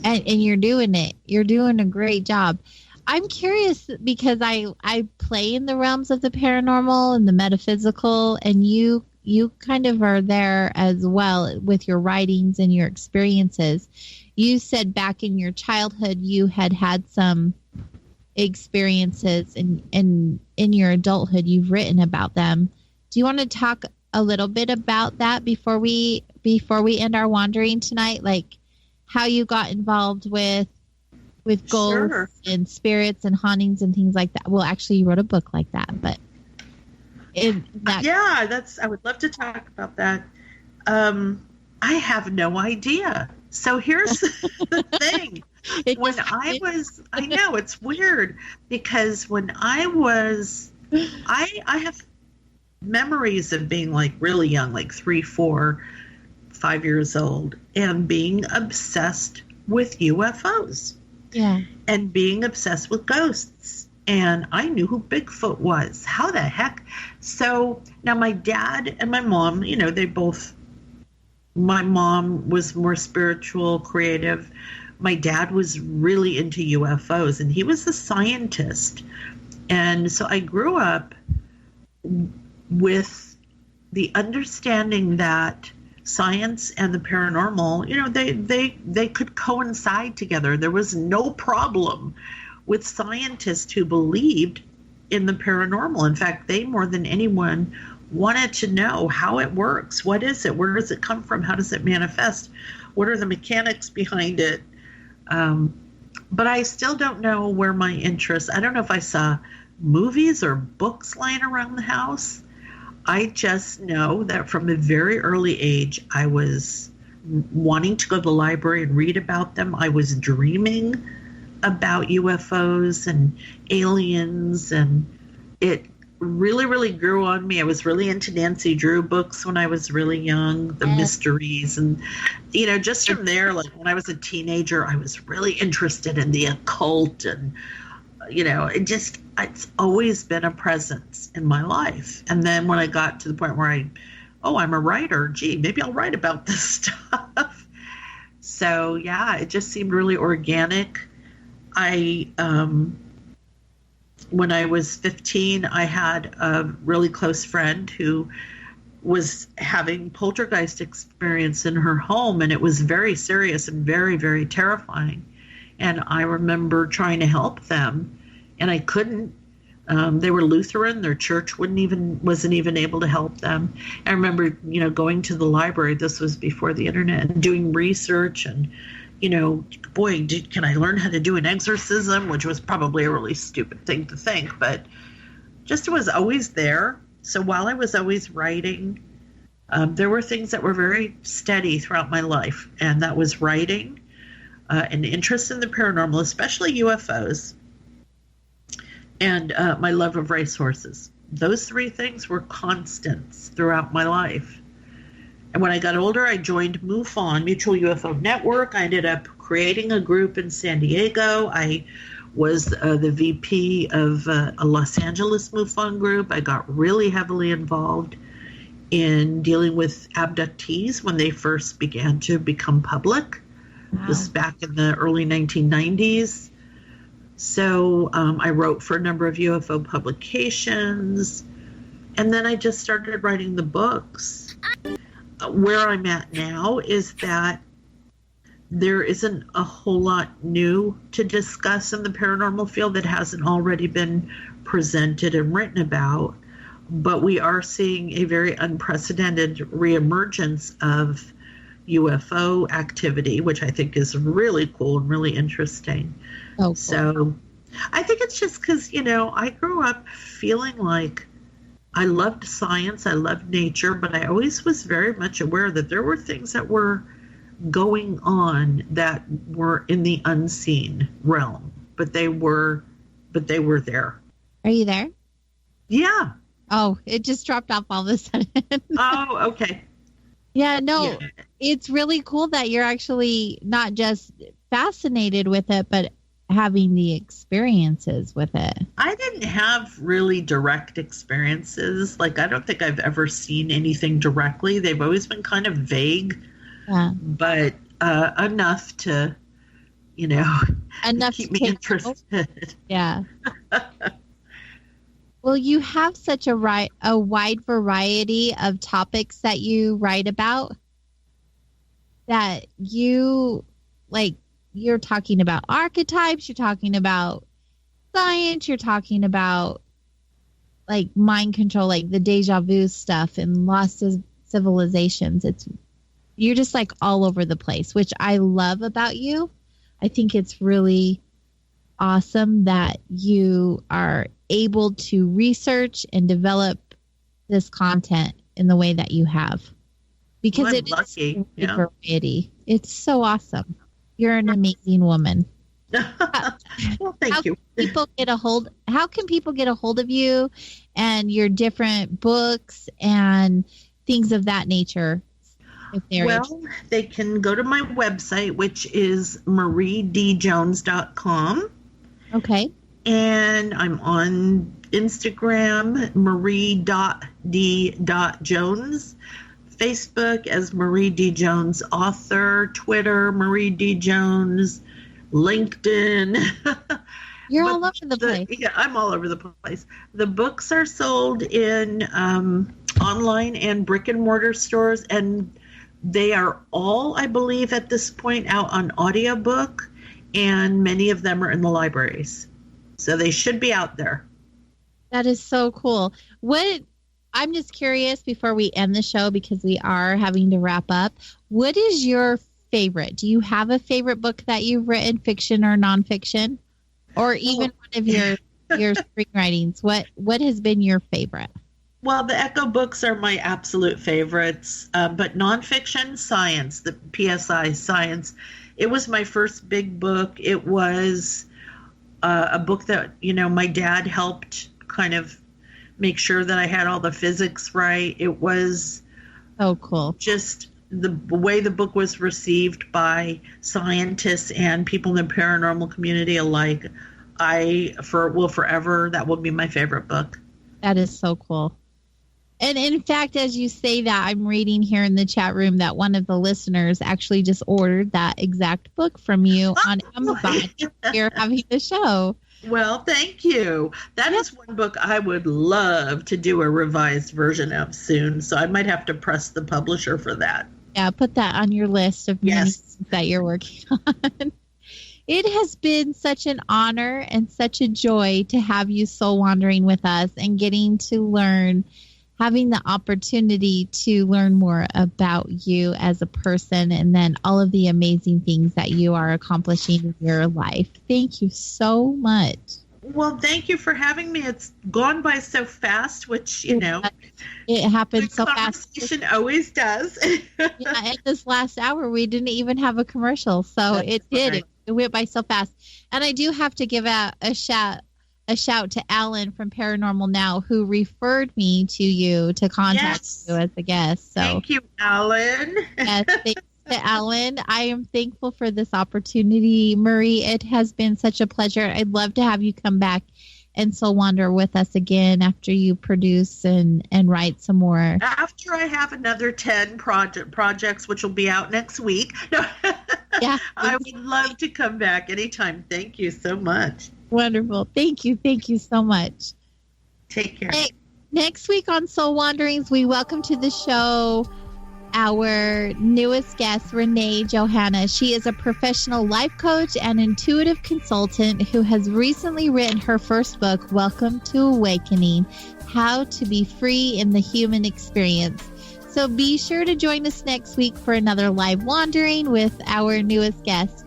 And you're doing it. You're doing a great job. I'm curious because I play in the realms of the paranormal and the metaphysical, and you kind of are there as well with your writings and your experiences. You said back in your childhood you had some experiences, and in your adulthood you've written about them. Do you want to talk a little bit about that before we end our wandering tonight? Like how you got involved with ghosts and spirits and hauntings and things like that. Well, actually, you wrote a book like that, but I would love to talk about that. I have no idea. So here's the thing. I know it's weird because when I have memories of being like really young, like 3, 4, 5 years old, and being obsessed with UFOs. Yeah. And being obsessed with ghosts. And I knew who Bigfoot was. How the heck? So now my dad and my mom, my mom was more spiritual, creative. My dad was really into UFOs, and he was a scientist. And so I grew up with the understanding that science and the paranormal, they could coincide together. There was no problem with scientists who believed in the paranormal. In fact, they more than anyone wanted to know how it works. What is it? Where does it come from? How does it manifest? What are the mechanics behind it? But I still don't know where my interest. I don't know if I saw movies or books lying around the house. I just know that from a very early age, I was wanting to go to the library and read about them. I was dreaming about UFOs and aliens, and it really, really grew on me. I was really into Nancy Drew books when I was really young, the mysteries. And, just from there, like when I was a teenager, I was really interested in the occult, and, it's always been a presence in my life. And then when I got to the point where I'm a writer, maybe I'll write about this stuff. So yeah, it just seemed really organic. When I was 15, I had a really close friend who was having poltergeist experience in her home, and it was very serious and very, very terrifying. And I remember trying to help them, and I couldn't. They were Lutheran. Their church wasn't even able to help them. I remember, going to the library. This was before the internet, and doing research, and boy, can I learn how to do an exorcism, which was probably a really stupid thing to think, but just was always there. So while I was always writing, there were things that were very steady throughout my life, and that was writing, an interest in the paranormal, especially UFOs, and my love of racehorses. Those three things were constants throughout my life. And when I got older, I joined MUFON, Mutual UFO Network. I ended up creating a group in San Diego. I was the VP of a Los Angeles MUFON group. I got really heavily involved in dealing with abductees when they first began to become public. Wow. This is back in the early 1990s. So I wrote for a number of UFO publications, and then I just started writing the books. Where I'm at now is that there isn't a whole lot new to discuss in the paranormal field that hasn't already been presented and written about, but we are seeing a very unprecedented reemergence of UFO activity, which I think is really cool and really interesting. Oh, cool. So I think it's just because, I grew up feeling like I loved science, I loved nature, but I always was very much aware that there were things that were going on that were in the unseen realm, but they were there. Are you there? Yeah. Oh, it just dropped off all of a sudden. Oh, okay. Yeah, no, It's really cool that you're actually not just fascinated with it, but having the experiences with it. I didn't have really direct experiences. Like, I don't think I've ever seen anything directly. They've always been kind of vague, but enough to, enough keep to me interested. Yeah. Well, you have such a wide variety of topics that you write about that you're talking about archetypes, you're talking about science, you're talking about like mind control, like the deja vu stuff and lost civilizations. You're just like all over the place, which I love about you. I think it's really awesome that you are able to research and develop this content in the way that you have, because it is variety. It's so awesome. You're an amazing woman. Well, thank you. How can people get a hold of you and your different books and things of that nature? They can go to my website, which is mariedjones.com. Okay. And I'm on Instagram, marie.d.jones. Facebook as Marie D. Jones author, Twitter, Marie D. Jones, LinkedIn. You're all over the place. Yeah, I'm all over the place. The books are sold in online and brick and mortar stores, and they are all, I believe, at this point out on audiobook, and many of them are in the libraries. So they should be out there. That is so cool. I'm just curious before we end the show, because we are having to wrap up. What is your favorite? Do you have a favorite book that you've written, fiction or nonfiction, or even one of your screenwritings? What has been your favorite? Well, the Echo books are my absolute favorites, but nonfiction, science, the PSI science. It was my first big book. It was a book that my dad helped kind of make sure that I had all the physics right. It was so cool. Just the way the book was received by scientists and people in the paranormal community alike. Forever, that will be my favorite book. That is so cool. And in fact, as you say that, I'm reading here in the chat room that one of the listeners actually just ordered that exact book from you on Amazon. You're having the show. Well, thank you. That is one book I would love to do a revised version of soon. So I might have to press the publisher for that. Yeah, put that on your list of many things that you're working on. It has been such an honor and such a joy to have you soul wandering with us and getting to learn, having the opportunity to learn more about you as a person and then all of the amazing things that you are accomplishing in your life. Thank you so much. Well, thank you for having me. It's gone by so fast, which, you know, it happens so fast. Conversation always does. Yeah, in this last hour, we didn't even have a commercial, so it did. Right. It went by so fast. And I do have to give out a shout to Alan from Paranormal Now, who referred me to you to contact you as a guest. So thank you, Alan. Yes, thanks to Alan. I am thankful for this opportunity, Marie. It has been such a pleasure. I'd love to have you come back and soul wander with us again after you produce and write some more. After I have another 10 projects, which will be out next week. Yeah, I would love to come back anytime. Thank you so much. Wonderful. Thank you. Thank you so much. Take care. Hey, next week on Soul Wanderings, we welcome to the show our newest guest, Renee Johanna. She is a professional life coach and intuitive consultant who has recently written her first book, Welcome to Awakening, How to Be Free in the Human Experience. So be sure to join us next week for another live wandering with our newest guest.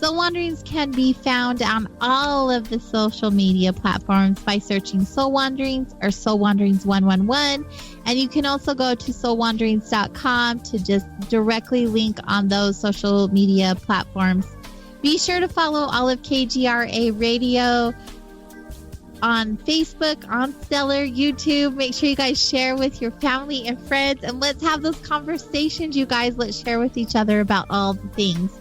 Soul Wanderings can be found on all of the social media platforms by searching Soul Wanderings or Soul Wanderings 111. And you can also go to soulwanderings.com to just directly link on those social media platforms. Be sure to follow all of KGRA Radio on Facebook, on Stellar, YouTube. Make sure you guys share with your family and friends. And let's have those conversations, you guys. Let's share with each other about all the things.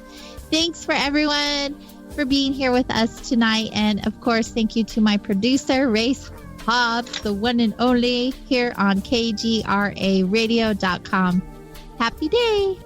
Thanks for everyone for being here with us tonight. And of course, thank you to my producer, Race Hobbs, the one and only, here on KGRAradio.com. Happy day.